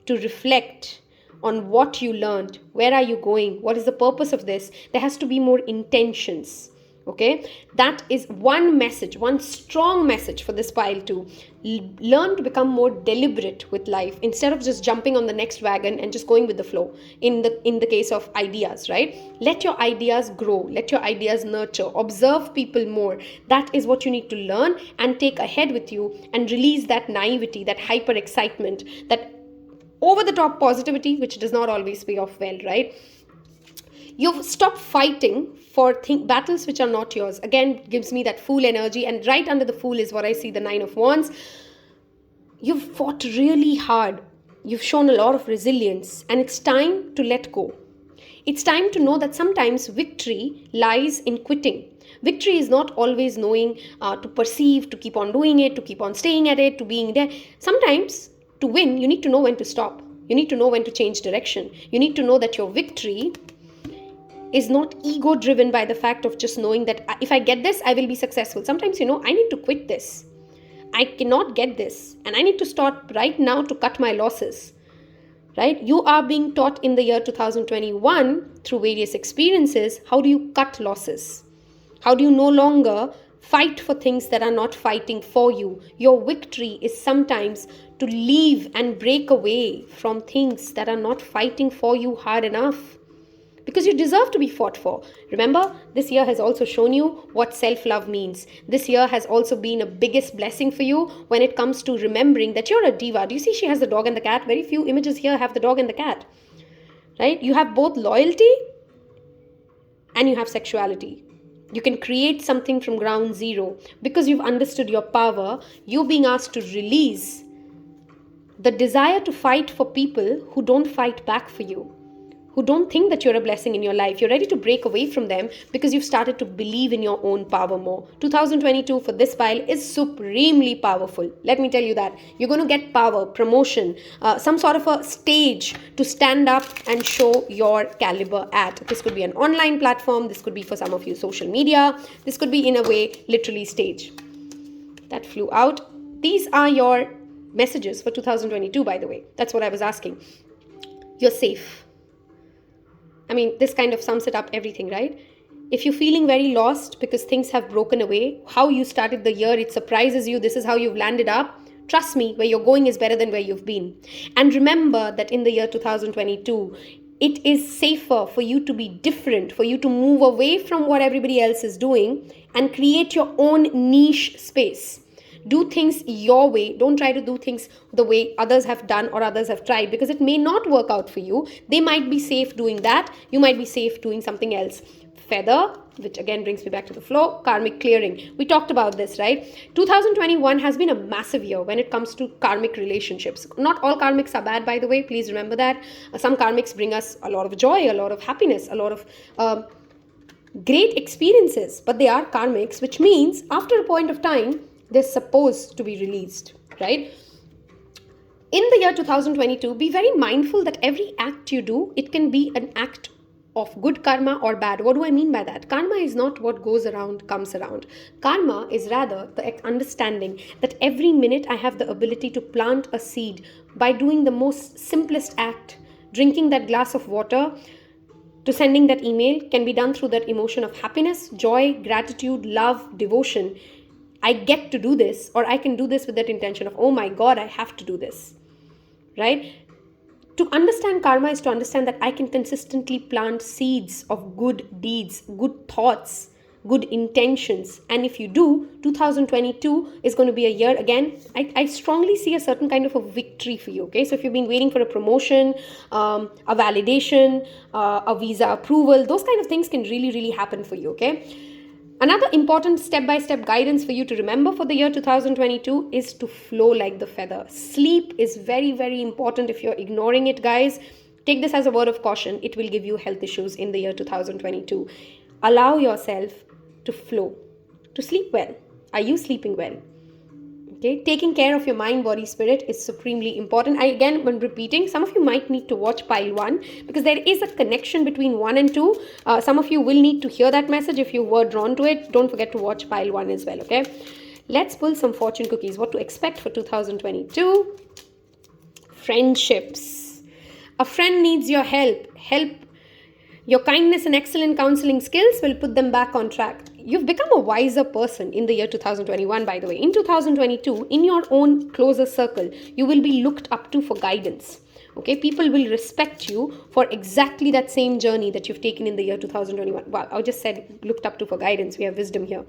to reflect on what you learned, where are you going, what is the purpose of this, there has to be more intentions. Okay, that is one message, one strong message for this pile to learn to become more deliberate with life instead of just jumping on the next wagon and just going with the flow. In the case of ideas, right? Let your ideas grow, let your ideas nurture, observe people more. That is what you need to learn and take ahead with you and release that naivety, that hyper excitement, that over the top positivity, which does not always pay off well, right? You've stopped fighting for battles which are not yours. Again, gives me that Fool energy. And right under the Fool is what I see, the 9 of Wands. You've fought really hard. You've shown a lot of resilience. And it's time to let go. It's time to know that sometimes victory lies in quitting. Victory is not always knowing to perceive, to keep on doing it, to keep on staying at it, to being there. Sometimes to win, you need to know when to stop. You need to know when to change direction. You need to know that your victory is not ego driven by the fact of just knowing that if I get this, I will be successful. Sometimes, I need to quit this. I cannot get this. And I need to start right now to cut my losses. Right? You are being taught in the year 2021 through various experiences. How do you cut losses? How do you no longer fight for things that are not fighting for you? Your victory is sometimes to leave and break away from things that are not fighting for you hard enough. because you deserve to be fought for. Remember, this year has also shown you what self-love means. This year has also been a biggest blessing for you when it comes to remembering that you're a diva. Do you see she has the dog and the cat? Very few images here have the dog and the cat, right? You have both loyalty and you have sexuality. You can create something from ground zero because you've understood your power. You're being asked to release the desire to fight for people who don't fight back for you, who don't think that you're a blessing in your life. You're ready to break away from them because you've started to believe in your own power more. 2022 for this pile is supremely powerful. Let me tell you that. You're going to get power, promotion, some sort of a stage to stand up and show your caliber at. This could be an online platform. This could be for some of you social media. This could be in a way literally stage. That flew out. These are your messages for 2022, by the way. That's what I was asking. You're safe. I mean, this kind of sums it up everything, right? If you're feeling very lost because things have broken away, how you started the year, it surprises you, this is how you've landed up. Trust me, where you're going is better than where you've been. And remember that in the year 2022, it is safer for you to be different, for you to move away from what everybody else is doing and create your own niche space. Do things your way. Don't try to do things the way others have done or others have tried, because it may not work out for you. They might be safe doing that. You might be safe doing something else. Feather, which again brings me back to the flow, karmic clearing. We talked about this, right? 2021 has been a massive year when it comes to karmic relationships. Not all karmics are bad, by the way. Please remember that. Some karmics bring us a lot of joy, a lot of happiness, a lot of great experiences. But they are karmics, which means after a point of time, they're supposed to be released, right? In the year 2022, be very mindful that every act you do, it can be an act of good karma or bad. What do I mean by that? Karma is not what goes around comes around. Karma is rather the understanding that every minute I have the ability to plant a seed by doing the most simplest act. Drinking that glass of water to sending that email can be done through that emotion of happiness, joy, gratitude, love, devotion. I get to do this, or I can do this with that intention of, oh my God, I have to do this, right? To understand karma is to understand that I can consistently plant seeds of good deeds, good thoughts, good intentions. And if you do, 2022 is going to be a year, again, I strongly see a certain kind of a victory for you, okay? So if you've been waiting for a promotion, a validation, a visa approval, those kind of things can really, really happen for you, okay? Another important step-by-step guidance for you to remember for the year 2022 is to flow like the feather. Sleep is very, very important. If you're ignoring it, guys, take this as a word of caution. It will give you health issues in the year 2022. Allow yourself to flow, to sleep well. Are you sleeping well? Okay, taking care of your mind, body, spirit is supremely important. Again, when repeating, some of you might need to watch pile 1 because there is a connection between 1 and 2. Some of you will need to hear that message if you were drawn to it. Don't forget to watch pile 1 as well, okay? Let's pull some fortune cookies. What to expect for 2022? Friendships. A friend needs your help. Your kindness and excellent counseling skills will put them back on track. You've become a wiser person in the year 2021, by the way. In 2022, in your own closer circle, you will be looked up to for guidance. Okay, people will respect you for exactly that same journey that you've taken in the year 2021. Wow, I just said looked up to for guidance. We have wisdom here.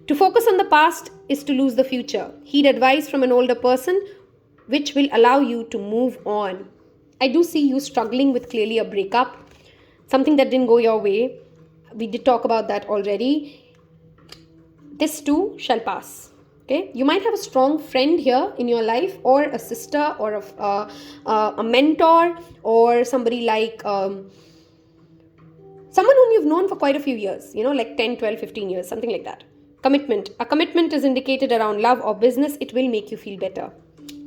To focus on the past is to lose the future. Heed advice from an older person, which will allow you to move on. I do see you struggling with clearly a breakup, something that didn't go your way. We did talk about that already. This too shall pass. Okay, you might have a strong friend here in your life, or a sister, or a mentor, or somebody like someone whom you've known for quite a few years, like 10, 12, 15 years, something like that. Commitment. A commitment is indicated around love or business. It will make you feel better.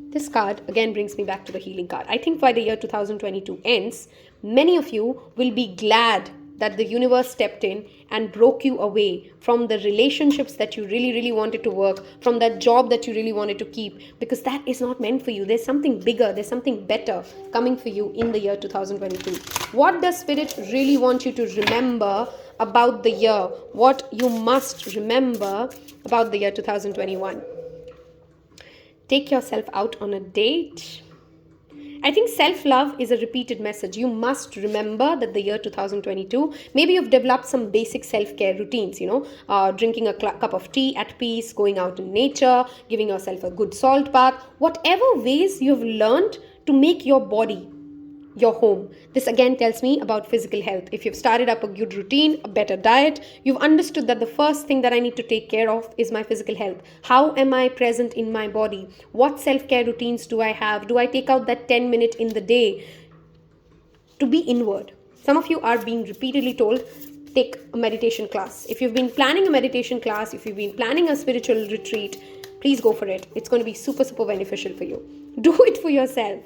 This card again brings me back to the healing card. I think by the year 2022 ends, many of you will be glad that the universe stepped in and broke you away from the relationships that you really, really wanted to work, from that job that you really wanted to keep, because that is not meant for you. There's something bigger, there's something better coming for you in the year 2022. What does Spirit really want you to remember about the year? What you must remember about the year 2021? Take yourself out on a date I think self-love is a repeated message. You must remember that the year 2022, maybe you've developed some basic self-care routines, drinking a cup of tea at peace, going out in nature, giving yourself a good salt bath, whatever ways you've learned to make your body your home. This again tells me about physical health. If you've started up a good routine, a better diet, you've understood that the first thing that I need to take care of is my physical health. How am I present in my body? What self-care routines do I have? Do I take out that 10 minutes in the day to be inward? Some of you are being repeatedly told, take a meditation class. If you've been planning a meditation class, if you've been planning a spiritual retreat, please go for it. It's going to be super, super beneficial for you. Do it for yourself.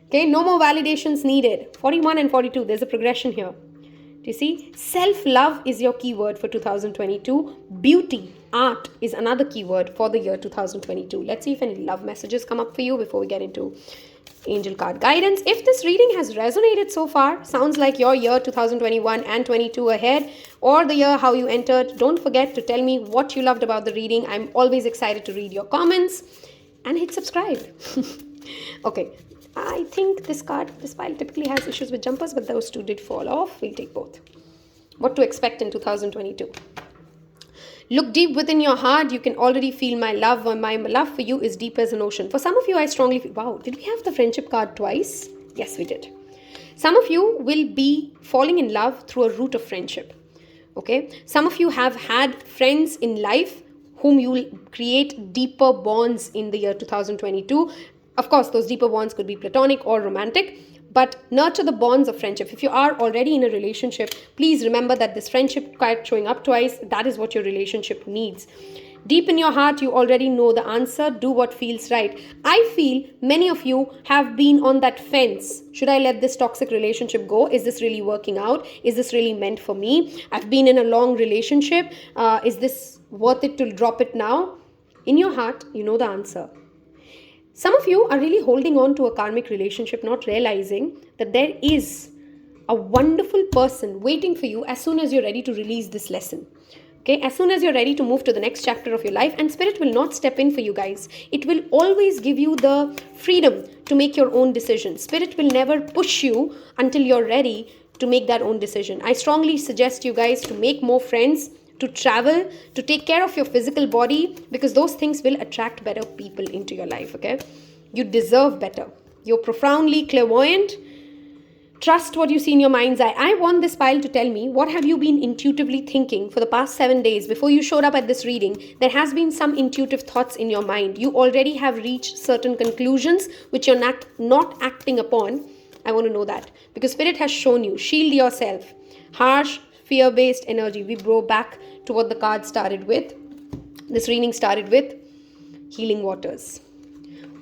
Okay, no more validations needed. 41 and 42, there's a progression here. Do you see? Self-love is your keyword for 2022. Beauty, art is another keyword for the year 2022. Let's see if any love messages come up for you before we get into angel card guidance. If this reading has resonated so far, sounds like your year 2021 and 22 ahead, or the year how you entered, don't forget to tell me what you loved about the reading. I'm always excited to read your comments, and hit subscribe. Okay. I think this pile typically has issues with jumpers, but those two did fall off. We'll take both. What to expect in 2022. Look deep within your heart. You can already feel my love, or my love for you is deep as an ocean. For some of you, I strongly feel, wow, did we have the friendship card twice? Yes, we did. Some of you will be falling in love through a route of friendship. Okay. Some of you have had friends in life whom you will create deeper bonds in the year 2022. Of course, those deeper bonds could be platonic or romantic, but nurture the bonds of friendship. If you are already in a relationship, please remember that this friendship card showing up twice, that is what your relationship needs. Deep in your heart, you already know the answer. Do what feels right. I feel many of you have been on that fence. Should I let this toxic relationship go? Is this really working out? Is this really meant for me? I've been in a long relationship. Is this worth it to drop it now? In your heart, you know the answer. Some of you are really holding on to a karmic relationship, not realizing that there is a wonderful person waiting for you as soon as you're ready to release this lesson. Okay, as soon as you're ready to move to the next chapter of your life, and Spirit will not step in for you guys. It will always give you the freedom to make your own decision. Spirit will never push you until you're ready to make that own decision. I strongly suggest you guys to make more friends, to travel, to take care of your physical body, because those things will attract better people into your life, okay? You deserve better. You're profoundly clairvoyant. Trust what you see in your mind's eye. I want this pile to tell me, what have you been intuitively thinking for the past 7 days before you showed up at this reading? There has been some intuitive thoughts in your mind. You already have reached certain conclusions which you're not acting upon. I want to know that, because Spirit has shown you, shield yourself. Harsh, fear-based energy. We go back to what the card started with. This reading started with healing waters.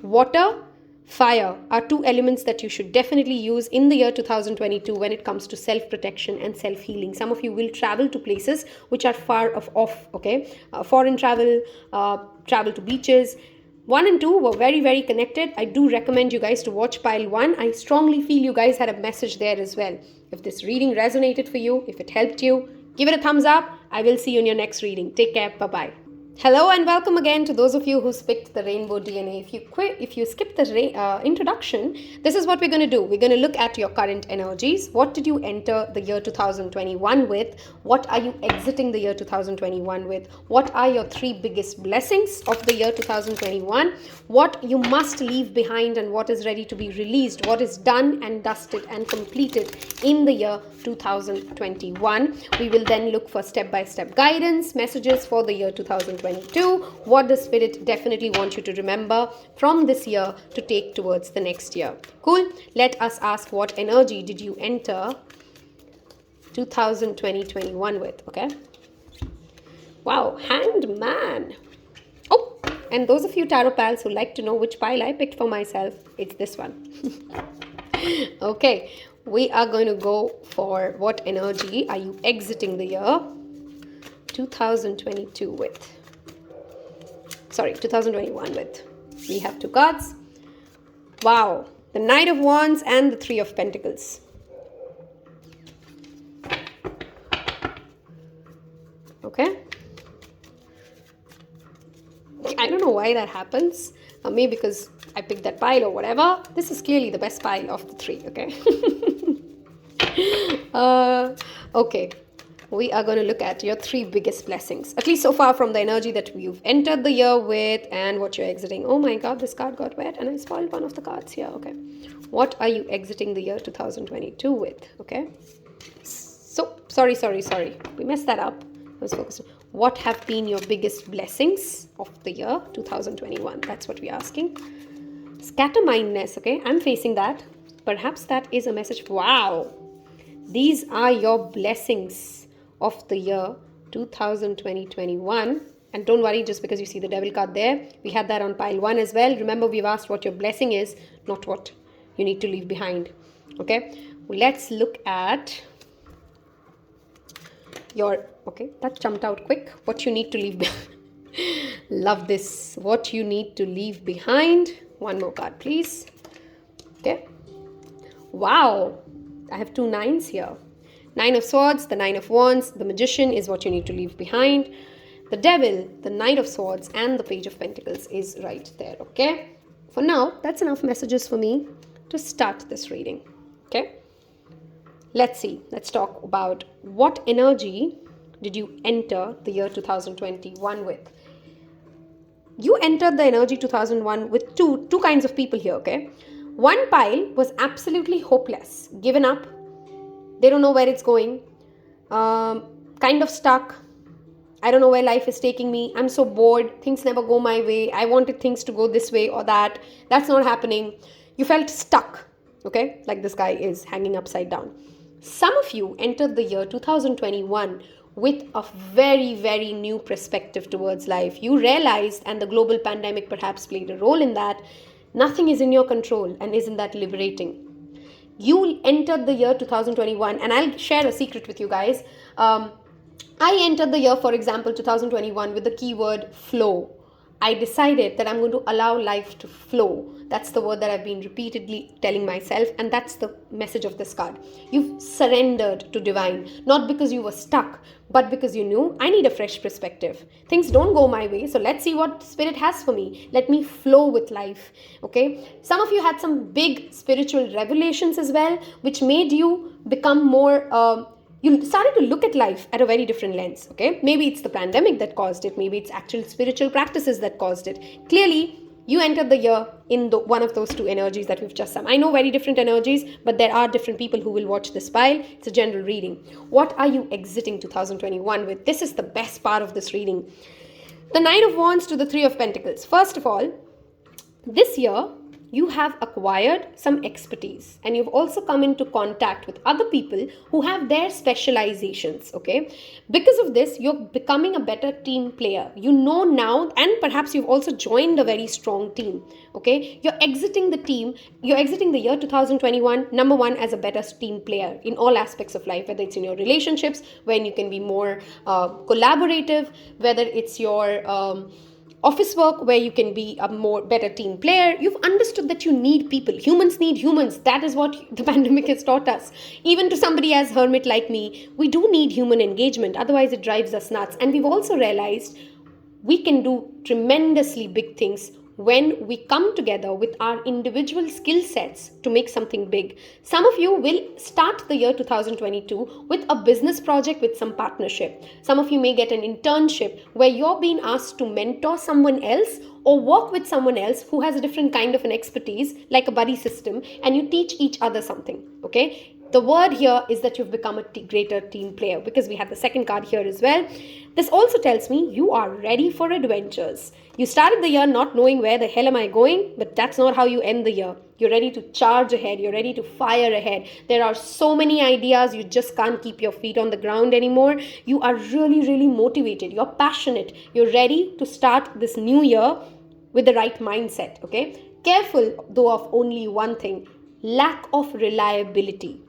Water, fire are two elements that you should definitely use in the year 2022 when it comes to self-protection and self-healing. Some of you will travel to places which are far off, okay? Foreign travel, travel to beaches. 1 and 2 were very, very connected. I do recommend you guys to watch pile 1. I strongly feel you guys had a message there as well. If this reading resonated for you, if it helped you, give it a thumbs up. I will see you in your next reading. Take care. Bye-bye. Hello and welcome again to those of you who picked the rainbow DNA. If you skip the introduction, this is what we're going to do. We're going to look at your current energies. What did you enter the year 2021 with? What are you exiting the year 2021 with? What are your 3 biggest blessings of the year 2021? What you must leave behind and what is ready to be released? What is done and dusted and completed in the year 2021? We will then look for step-by-step guidance, messages for the year 2022. What does Spirit definitely want you to remember from this year to take towards the next year? Cool. Let us ask, what energy did you enter 2020-21 with? Okay. Wow. Hanged Man. Oh, and those of you tarot pals who like to know which pile I picked for myself, it's this one. Okay. We are going to go for what energy are you exiting the year 2022 with? Sorry, 2021 with. We have 2 cards. Wow. The Knight of Wands and the 3 of Pentacles. Okay. I don't know why that happens. Maybe because I picked that pile or whatever. This is clearly the best pile of the three, okay? Okay. We are going to look at your three biggest blessings, at least so far from the energy that you've entered the year with and what you're exiting. Oh my God, this card got wet and I spoiled one of the cards here. Okay. What are you exiting the year 2022 with? Okay. So, sorry. We messed that up. I was focused on what have been your biggest blessings of the year 2021. That's what we're asking. Scattermindness, okay? I'm facing that. Perhaps that is a message. Wow. These are your blessings of the year 2020-21. And don't worry, just because you see the devil card there, we had that on pile 1 as well. Remember, we've asked what your blessing is, not what you need to leave behind. Okay, let's look at your, okay, that jumped out quick. What you need to leave behind. Love this. What you need to leave behind. One more card, please. Okay. Wow. I have 2 9s here. 9 of Swords, the 9 of Wands, the Magician is what you need to leave behind. The Devil, the Knight of Swords, and the Page of Pentacles is right there, okay? For now, that's enough messages for me to start this reading, okay? Let's see. Let's talk about what energy did you enter the year 2021 with? You entered the energy 2001 with two kinds of people here, okay? One pile was absolutely hopeless, given up. They don't know where it's going, kind of stuck. I don't know where life is taking me. I'm so bored. Things never go my way. I wanted things to go this way or that. That's not happening. You felt stuck, okay? Like this guy is hanging upside down. Some of you entered the year 2021 with a very, very new perspective towards life. You realized, and the global pandemic perhaps played a role in that, nothing is in your control, and isn't that liberating? You entered the year 2021, and I'll share a secret with you guys. I entered the year, for example, 2021 with the keyword flow. I decided that I'm going to allow life to flow. That's the word that I've been repeatedly telling myself, and that's the message of this card. You've surrendered to divine, not because you were stuck, but because you knew, I need a fresh perspective. Things don't go my way, so let's see what spirit has for me. Let me flow with life, okay? Some of you had some big spiritual revelations as well, which made you become more... you started to look at life at a very different lens, okay? Maybe it's the pandemic that caused it. Maybe it's actual spiritual practices that caused it. Clearly, you entered the year in one of those two energies that we've just summed. I know very different energies, but there are different people who will watch this pile. It's a general reading. What are you exiting 2021 with? This is the best part of this reading. The Nine of Wands to the Three of Pentacles. First of all, this year, you have acquired some expertise, and you've also come into contact with other people who have their specializations, okay? Because of this, you're becoming a better team player. You know now, and perhaps you've also joined a very strong team, okay? You're exiting the year 2021, number one, as a better team player in all aspects of life, whether it's in your relationships, when you can be more collaborative, whether it's your... office work, where you can be a more better team player. You've understood that you need people. Humans need humans. That is what the pandemic has taught us. Even to somebody as hermit like me, we do need human engagement. Otherwise, it drives us nuts. And we've also realized we can do tremendously big things when we come together with our individual skill sets to make something big. Some of you will start the year 2022 with a business project with some partnership. Some of you may get an internship where you're being asked to mentor someone else or work with someone else who has a different kind of an expertise, like a buddy system, and you teach each other something, okay? The word here is that you've become a greater team player, because we have the second card here as well. This also tells me you are ready for adventures. You started the year not knowing where the hell am I going, but that's not how you end the year. You're ready to charge ahead. You're ready to fire ahead. There are so many ideas. You just can't keep your feet on the ground anymore. You are really, really motivated. You're passionate. You're ready to start this new year with the right mindset, okay? Careful, though, of only one thing: lack of reliability.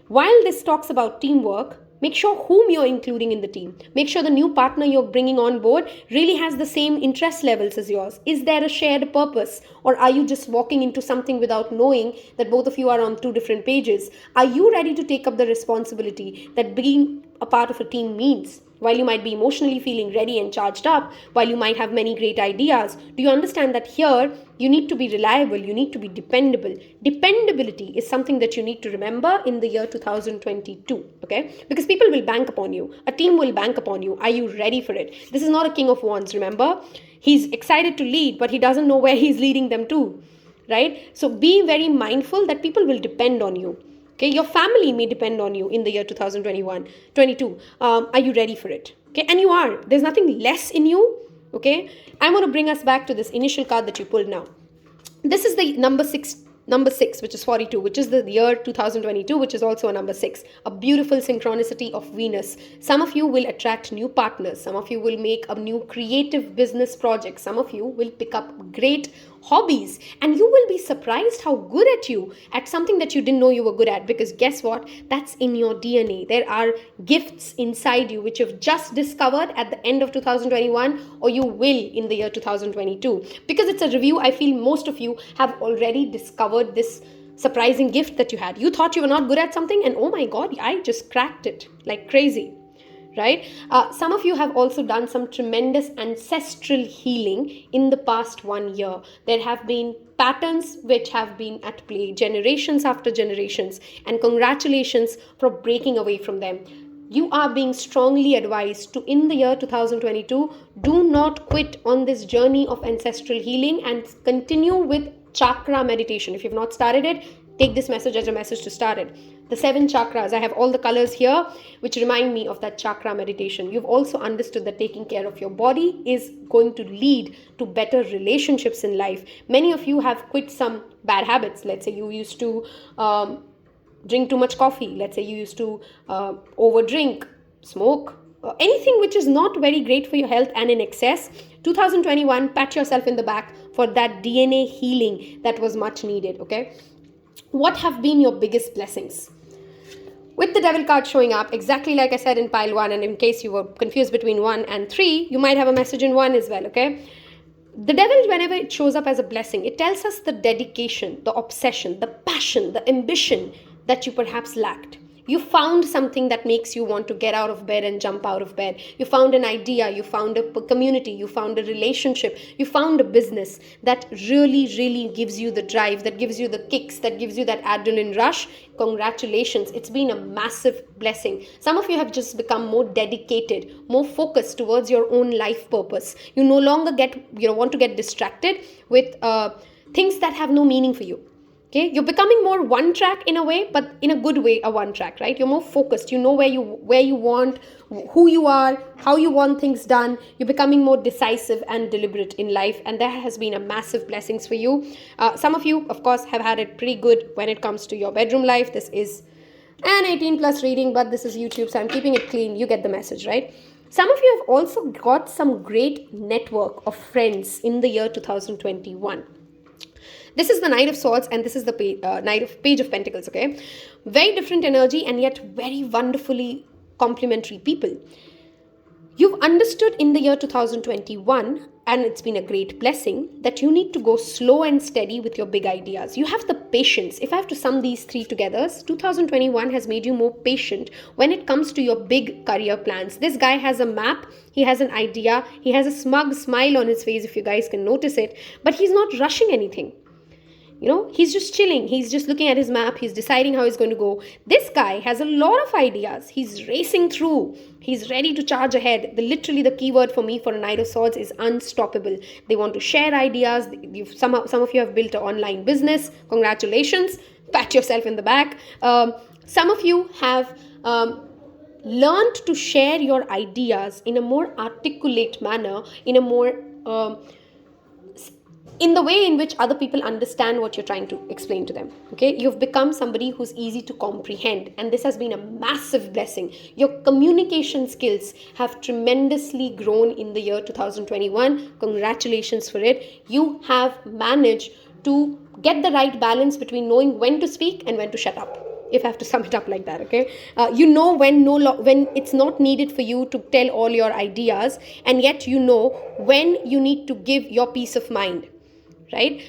While this talks about teamwork, make sure whom you're including in the team. Make sure the new partner you're bringing on board really has the same interest levels as yours. Is there a shared purpose? Or are you just walking into something without knowing that both of you are on two different pages? Are you ready to take up the responsibility that being a part of a team means? While you might be emotionally feeling ready and charged up, while you might have many great ideas, do you understand that here you need to be reliable, you need to be dependable? Dependability is something that you need to remember in the year 2022, okay? Because people will bank upon you, a team will bank upon you. Are you ready for it? This is not a king of wands, remember? He's excited to lead, but he doesn't know where he's leading them to, right? So be very mindful that people will depend on you. Okay, your family may depend on you in the year 2021, 22. Are you ready for it? Okay, and you are. There's nothing less in you. Okay, I want to bring us back to this initial card that you pulled now. This is the number six, which is 42, which is the year 2022, which is also a number 6, a beautiful synchronicity of Venus. Some of you will attract new partners. Some of you will make a new creative business project. Some of you will pick up great hobbies, and you will be surprised how good at something that you didn't know you were good at, because guess what? That's in your DNA. There are gifts inside you which you've just discovered at the end of 2021, or you will in the year 2022. Because it's a review, I feel most of you have already discovered this surprising gift that you had. You thought you were not good at something, and oh my god, I just cracked it like crazy, right? Some of you have also done some tremendous ancestral healing in the past 1 year. There have been patterns which have been at play generations after generations, and congratulations for breaking away from them. You are being strongly advised to, in the year 2022, do not quit on this journey of ancestral healing and continue with chakra meditation. If you've not started it, take this message as a message to start it. The 7 chakras, I have all the colors here which remind me of that chakra meditation. You've also understood that taking care of your body is going to lead to better relationships in life. Many of you have quit some bad habits. Let's say you used to drink too much coffee. Let's say you used to overdrink, smoke, anything which is not very great for your health and in excess. 2021, pat yourself in the back for that DNA healing that was much needed, okay? What have been your biggest blessings? With the devil card showing up, exactly like I said in pile 1, and in case you were confused between 1 and 3, you might have a message in 1 as well, okay? The devil, whenever it shows up as a blessing, it tells us the dedication, the obsession, the passion, the ambition that you perhaps lacked. You found something that makes you want to get out of bed and jump out of bed. You found an idea, you found a community, you found a relationship, you found a business that really, really gives you the drive, that gives you the kicks, that gives you that adrenaline rush. Congratulations, it's been a massive blessing. Some of you have just become more dedicated, more focused towards your own life purpose. You no longer want to get distracted with things that have no meaning for you. Okay, you're becoming more one track in a way, but in a good way, a one track, right? You're more focused. You know where you want, who you are, how you want things done. You're becoming more decisive and deliberate in life, and that has been a massive blessings for you. Some of you, of course, have had it pretty good when it comes to your bedroom life. This is an 18 plus reading, but this is YouTube, so I'm keeping it clean. You get the message, right? Some of you have also got some great network of friends in the year 2021. This is the Knight of Swords, and this is the Page of Pentacles, okay? Very different energy, and yet very wonderfully complementary people. You've understood in the year 2021, and it's been a great blessing, that you need to go slow and steady with your big ideas. You have the patience. If I have to sum these 3 together, 2021 has made you more patient when it comes to your big career plans. This guy has a map, he has an idea, he has a smug smile on his face, if you guys can notice it, but he's not rushing anything. He's just chilling. He's just looking at his map. He's deciding how he's going to go. This guy has a lot of ideas. He's racing through. He's ready to charge ahead. Literally, the keyword for me for a Knight of Swords is unstoppable. They want to share ideas. Some of you have built an online business. Congratulations. Pat yourself in the back. Some of you have learned to share your ideas in a more articulate manner, in a more in the way in which other people understand what you're trying to explain to them. Okay, you've become somebody who's easy to comprehend, and this has been a massive blessing. Your communication skills have tremendously grown in the year 2021. Congratulations for it. You have managed to get the right balance between knowing when to speak and when to shut up, if I have to sum it up like that, okay? When it's not needed for you to tell all your ideas, and yet you know when you need to give your peace of mind, right?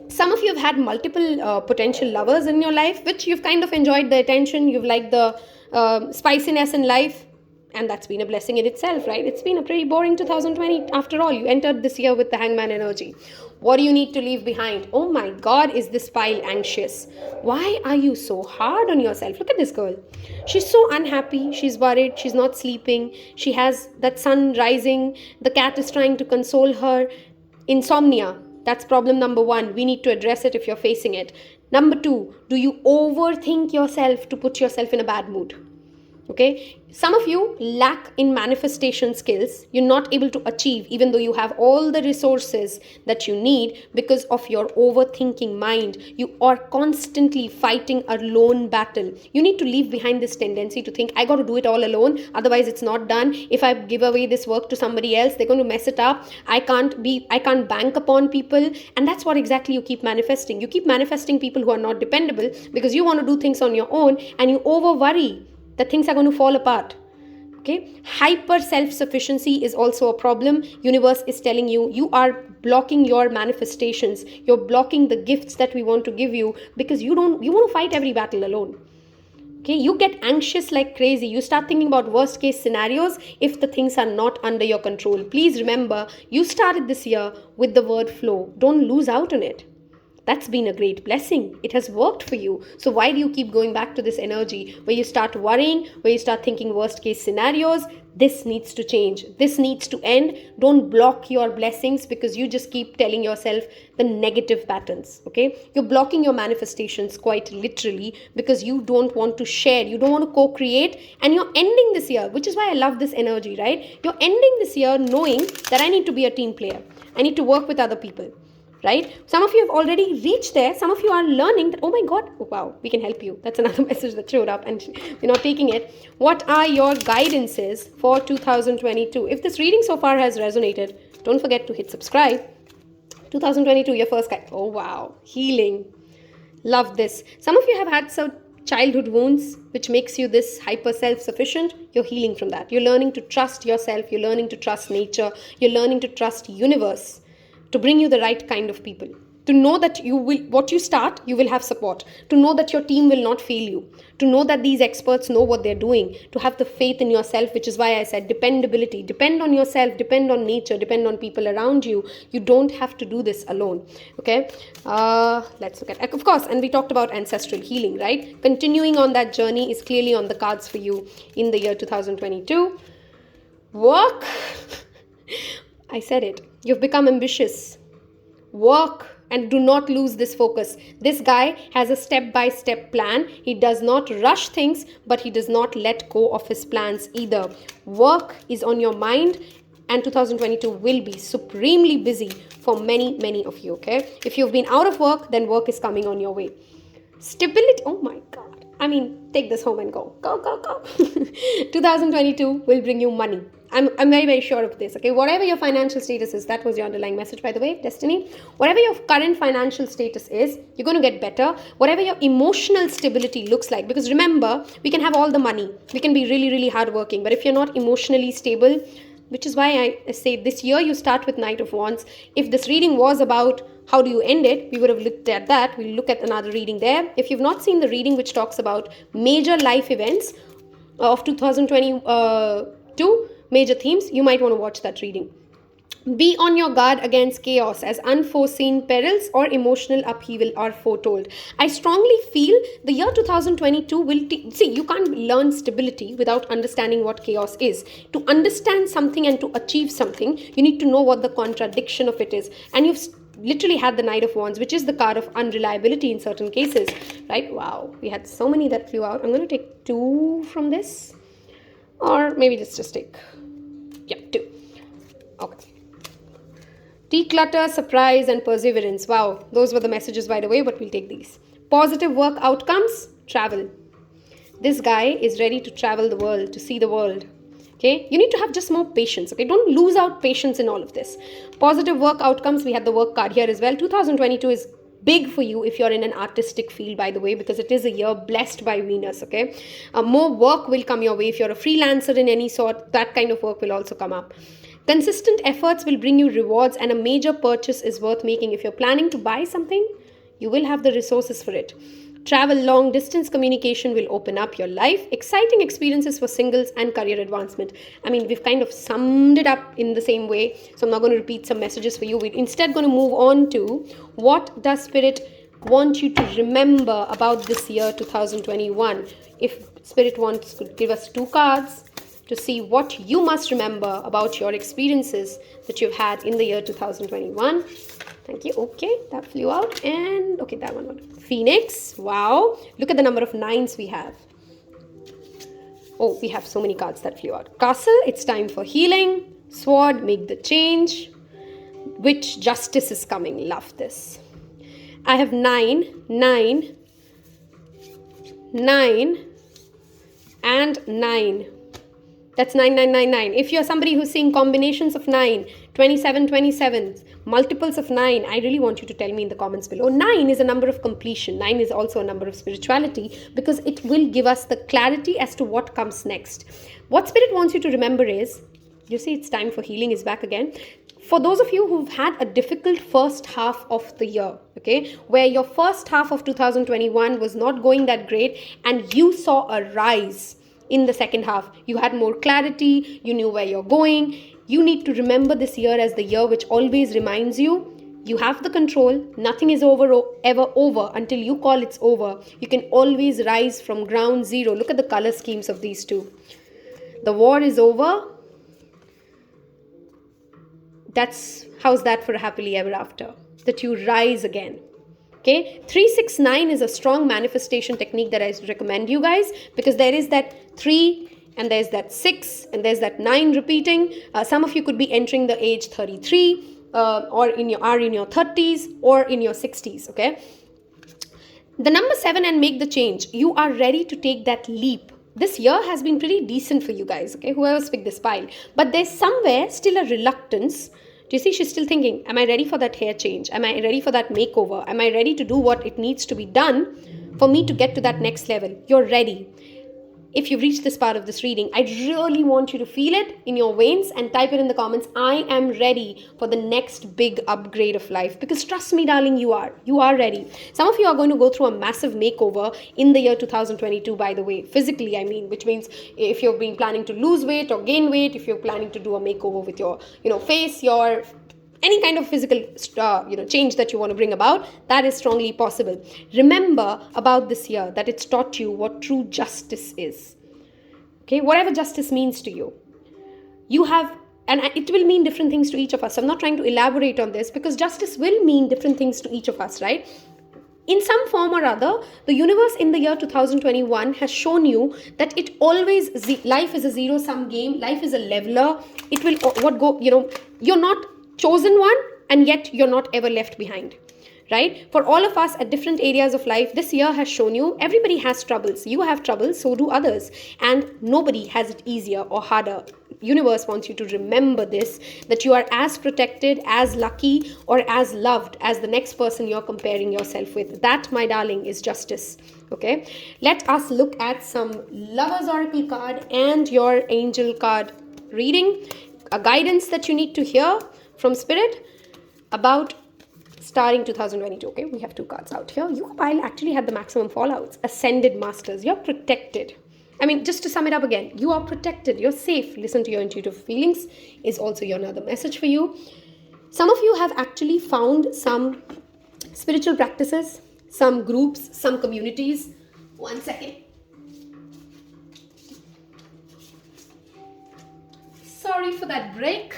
Some of you have had multiple potential lovers in your life, which you've kind of enjoyed the attention, you've liked the spiciness in life, And that's been a blessing in itself, right? It's been a pretty boring 2020 after all. You entered this year with the hangman energy. What do you need to leave behind? Oh my God, is this pile anxious? Why are you so hard on yourself? Look at this girl. She's so unhappy. She's worried. She's not sleeping. She has that sun rising. The cat is trying to console her. Insomnia. That's problem number one. We need to address it if you're facing it. Number two, do you overthink yourself to put yourself in a bad mood? Okay, some of you lack in manifestation skills. You're not able to achieve even though you have all the resources that you need because of your overthinking mind. You are constantly fighting a lone battle. You need to leave behind this tendency to think, I got to do it all alone, otherwise it's not done. If I give away this work to somebody else, they're going to mess it up. I can't bank upon people. And that's what exactly you keep manifesting. You keep manifesting people who are not dependable because you want to do things on your own and you over worry that things are going to fall apart. Okay, hyper self-sufficiency is also a problem. Universe is telling you, you are blocking your manifestations. You're blocking the gifts that we want to give you because you want to fight every battle alone. Okay, you get anxious like crazy. You start thinking about worst case scenarios if the things are not under your control. Please remember, you started this year with the word flow. Don't lose out on it. That's been a great blessing. It has worked for you. So why do you keep going back to this energy where you start worrying, where you start thinking worst case scenarios? This needs to change. This needs to end. Don't block your blessings because you just keep telling yourself the negative patterns. Okay, you're blocking your manifestations quite literally because you don't want to share, you don't want to co-create, and you're ending this year, which is why I love this energy, right? You're ending this year knowing that I need to be a team player. I need to work with other people. Right? Some of you have already reached there. Some of you are learning that, oh my God, oh wow, we can help you. That's another message that showed up and you're not taking it. What are your guidances for 2022? If this reading so far has resonated, don't forget to hit subscribe. 2022, your first guide. Oh wow, healing. Love this. Some of you have had some childhood wounds which makes you this hyper self-sufficient. You're healing from that. You're learning to trust yourself. You're learning to trust nature. You're learning to trust universe to bring you the right kind of people, to know that you will, what you start, you will have support, to know that your team will not fail you, to know that these experts know what they're doing, to have the faith in yourself, which is why I said dependability. Depend on yourself, depend on nature, depend on people around you. You don't have to do this alone. Okay, let's look at, of course, and we talked about ancestral healing, right? Continuing on that journey is clearly on the cards for you in the year 2022. Work. I said it. You've become ambitious. Work and do not lose this focus. This guy has a step-by-step plan. He does not rush things, but he does not let go of his plans either. Work is on your mind, and 2022 will be supremely busy for many, many of you, okay? If you've been out of work, then work is coming on your way. Stability, oh my God. I mean, take this home and go. Go, go, go. 2022 will bring you money. I'm very, very sure of this, okay? Whatever your financial status is, that was your underlying message, by the way, Destiny. Whatever your current financial status is, you're going to get better. Whatever your emotional stability looks like, because remember, we can have all the money. We can be really, really hardworking. But if you're not emotionally stable, which is why I say this year you start with Knight of Wands. If this reading was about how do you end it, we would have looked at that. We'll look at another reading there. If you've not seen the reading which talks about major life events of 2022, major themes, you might want to watch that reading. Be on your guard against chaos as unforeseen perils or emotional upheaval are foretold. I strongly feel the year 2022 will... See, you can't learn stability without understanding what chaos is. To understand something and to achieve something, you need to know what the contradiction of it is. And you've literally had the Knight of Wands, which is the card of unreliability in certain cases, right? Wow, we had so many that flew out. I'm going to take 2 from this. Or maybe just take... Yeah, 2. Okay. Declutter, surprise, and perseverance. Wow, those were the messages, by the way, but we'll take these. Positive work outcomes, travel. This guy is ready to travel the world, to see the world. Okay, you need to have just more patience. Okay, don't lose out patience in all of this. Positive work outcomes, we had the work card here as well. 2022 is big for you if you're in an artistic field, by the way, because it is a year blessed by Venus, okay? More work will come your way. If you're a freelancer in any sort, that kind of work will also come up. Consistent efforts will bring you rewards, and a major purchase is worth making. If you're planning to buy something, you will have the resources for it. Travel, long distance communication will open up your life. Exciting experiences for singles and career advancement. I mean, we've kind of summed it up in the same way, so I'm not going to repeat some messages for you. We're instead going to move on to what does Spirit want you to remember about this year 2021. If Spirit wants to give us 2 cards to see what you must remember about your experiences that you've had in the year 2021. Thank you. Okay, that flew out. And okay, that one. Phoenix. Wow. Look at the number of 9s we have. Oh, we have so many cards that flew out. Castle. It's time for healing. Sword. Make the change. Witch. Justice is coming. Love this. I have 9, 9, 9, and 9. That's 9999. If you're somebody who's seeing combinations of 9, 27, 27, multiples of 9, I really want you to tell me in the comments below. 9 is a number of completion. 9 is also a number of spirituality because it will give us the clarity as to what comes next. What Spirit wants you to remember is, you see, it's time for healing is back again. For those of you who've had a difficult first half of the year, okay, where your first half of 2021 was not going that great and you saw a rise in the second half, you had more clarity, you knew where you're going. You need to remember this year as the year which always reminds you, you have the control, nothing is ever over until you call it's over. You can always rise from ground zero. Look at the color schemes of these two. The war is over. How's that for a happily ever after? That you rise again. Okay, 369 is a strong manifestation technique that I recommend you guys, because there is that 3 and there's that 6 and there's that 9 repeating. Some of you could be entering the age 33 or in your 30s or in your 60s. Okay, the number 7 and make the change. You are ready to take that leap. This year has been pretty decent for you guys. Okay, whoever's picked this pile, but there's somewhere still a reluctance. Do you see, she's still thinking, am I ready for that hair change? Am I ready for that makeover? Am I ready to do what it needs to be done for me to get to that next level? You're ready. If you've reached this part of this reading, I really want you to feel it in your veins and type it in the comments. I am ready for the next big upgrade of life. Because trust me, darling, you are ready. Some of you are going to go through a massive makeover in the year 2022, by the way, physically, I mean, which means if you've been planning to lose weight or gain weight, if you're planning to do a makeover with your, face, your any kind of physical change that you want to bring about, that is strongly possible. Remember about this year that it's taught you what true justice is. Okay, whatever justice means to you, you have, and it will mean different things to each of us. So I'm not trying to elaborate on this because justice will mean different things to each of us, right? In some form or other, the universe in the year 2021 has shown you that it always, life is a zero-sum game. Life is a leveler. It will, you're not chosen one, and yet you're not ever left behind, right? For all of us at different areas of life, this year has shown you everybody has troubles. You have troubles, so do others, and nobody has it easier or harder. Universe wants you to remember this, that you are as protected, as lucky, or as loved as the next person you're comparing yourself with. That, my darling, is justice. Okay, let us look at some Lover's Oracle card and your Angel card reading, a guidance that you need to hear from Spirit about starting 2022. Okay, we have 2 cards out here. Your pile actually had the maximum fallouts. Ascended Masters. You're protected. I mean, just to sum it up again, you are protected. You're safe. Listen to your intuitive feelings is also another message for you. Some of you have actually found some spiritual practices, some groups, some communities. 1 second. Sorry for that break.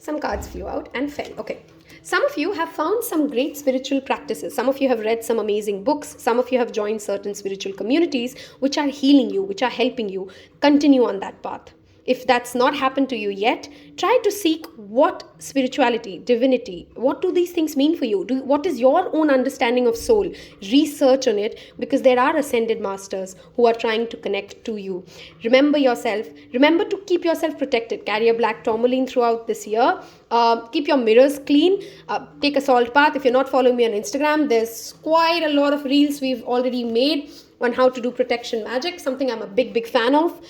Some cards flew out and fell. Okay. Some of you have found some great spiritual practices. Some of you have read some amazing books. Some of you have joined certain spiritual communities which are healing you, which are helping you. Continue on that path. If that's not happened to you yet, try to seek what spirituality, divinity, what do these things mean for you? What is your own understanding of soul? Research on it, because there are ascended masters who are trying to connect to you. Remember yourself. Remember to keep yourself protected. Carry a black tourmaline throughout this year. Keep your mirrors clean. Take a salt bath. If you're not following me on Instagram, there's quite a lot of reels we've already made on how to do protection magic, something I'm a big fan of.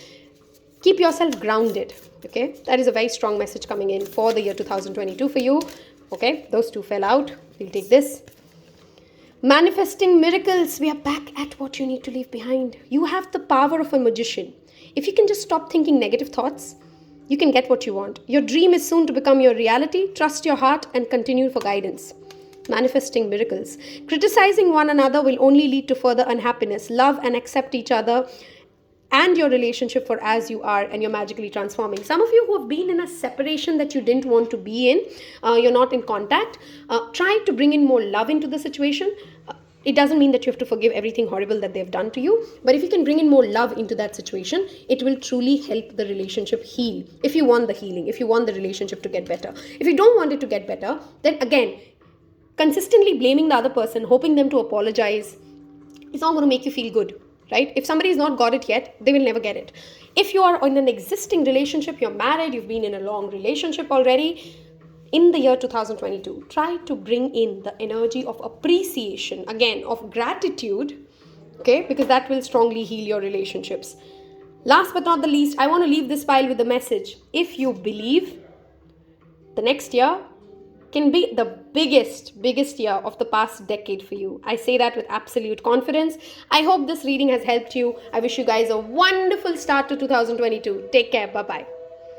Keep yourself grounded, okay? That is a very strong message coming in for the year 2022 for you, okay? Those 2 fell out. We'll take this. Manifesting miracles, we are back at what you need to leave behind. You have the power of a magician. If you can just stop thinking negative thoughts, you can get what you want. Your dream is soon to become your reality. Trust your heart and continue for guidance. Manifesting miracles. Criticizing one another will only lead to further unhappiness. Love and accept each other and your relationship for as you are, and you're magically transforming. Some of you who have been in a separation that you didn't want to be in, you're not in contact, try to bring in more love into the situation. It doesn't mean that you have to forgive everything horrible that they've done to you, but if you can bring in more love into that situation, it will truly help the relationship heal. If you want the healing, if you want the relationship to get better. If you don't want it to get better, then again, consistently blaming the other person, hoping them to apologize, it's not going to make you feel good, right? If somebody's not got it yet, they will never get it. If you are in an existing relationship, you're married, you've been in a long relationship already, in the year 2022, try to bring in the energy of appreciation, again, of gratitude, okay? Because that will strongly heal your relationships. Last but not the least, I want to leave this file with a message. If you believe, the next year can be the biggest year of the past decade for you. I say that with absolute confidence. I hope this reading has helped you. I wish you guys a wonderful start to 2022. Take care. Bye-bye.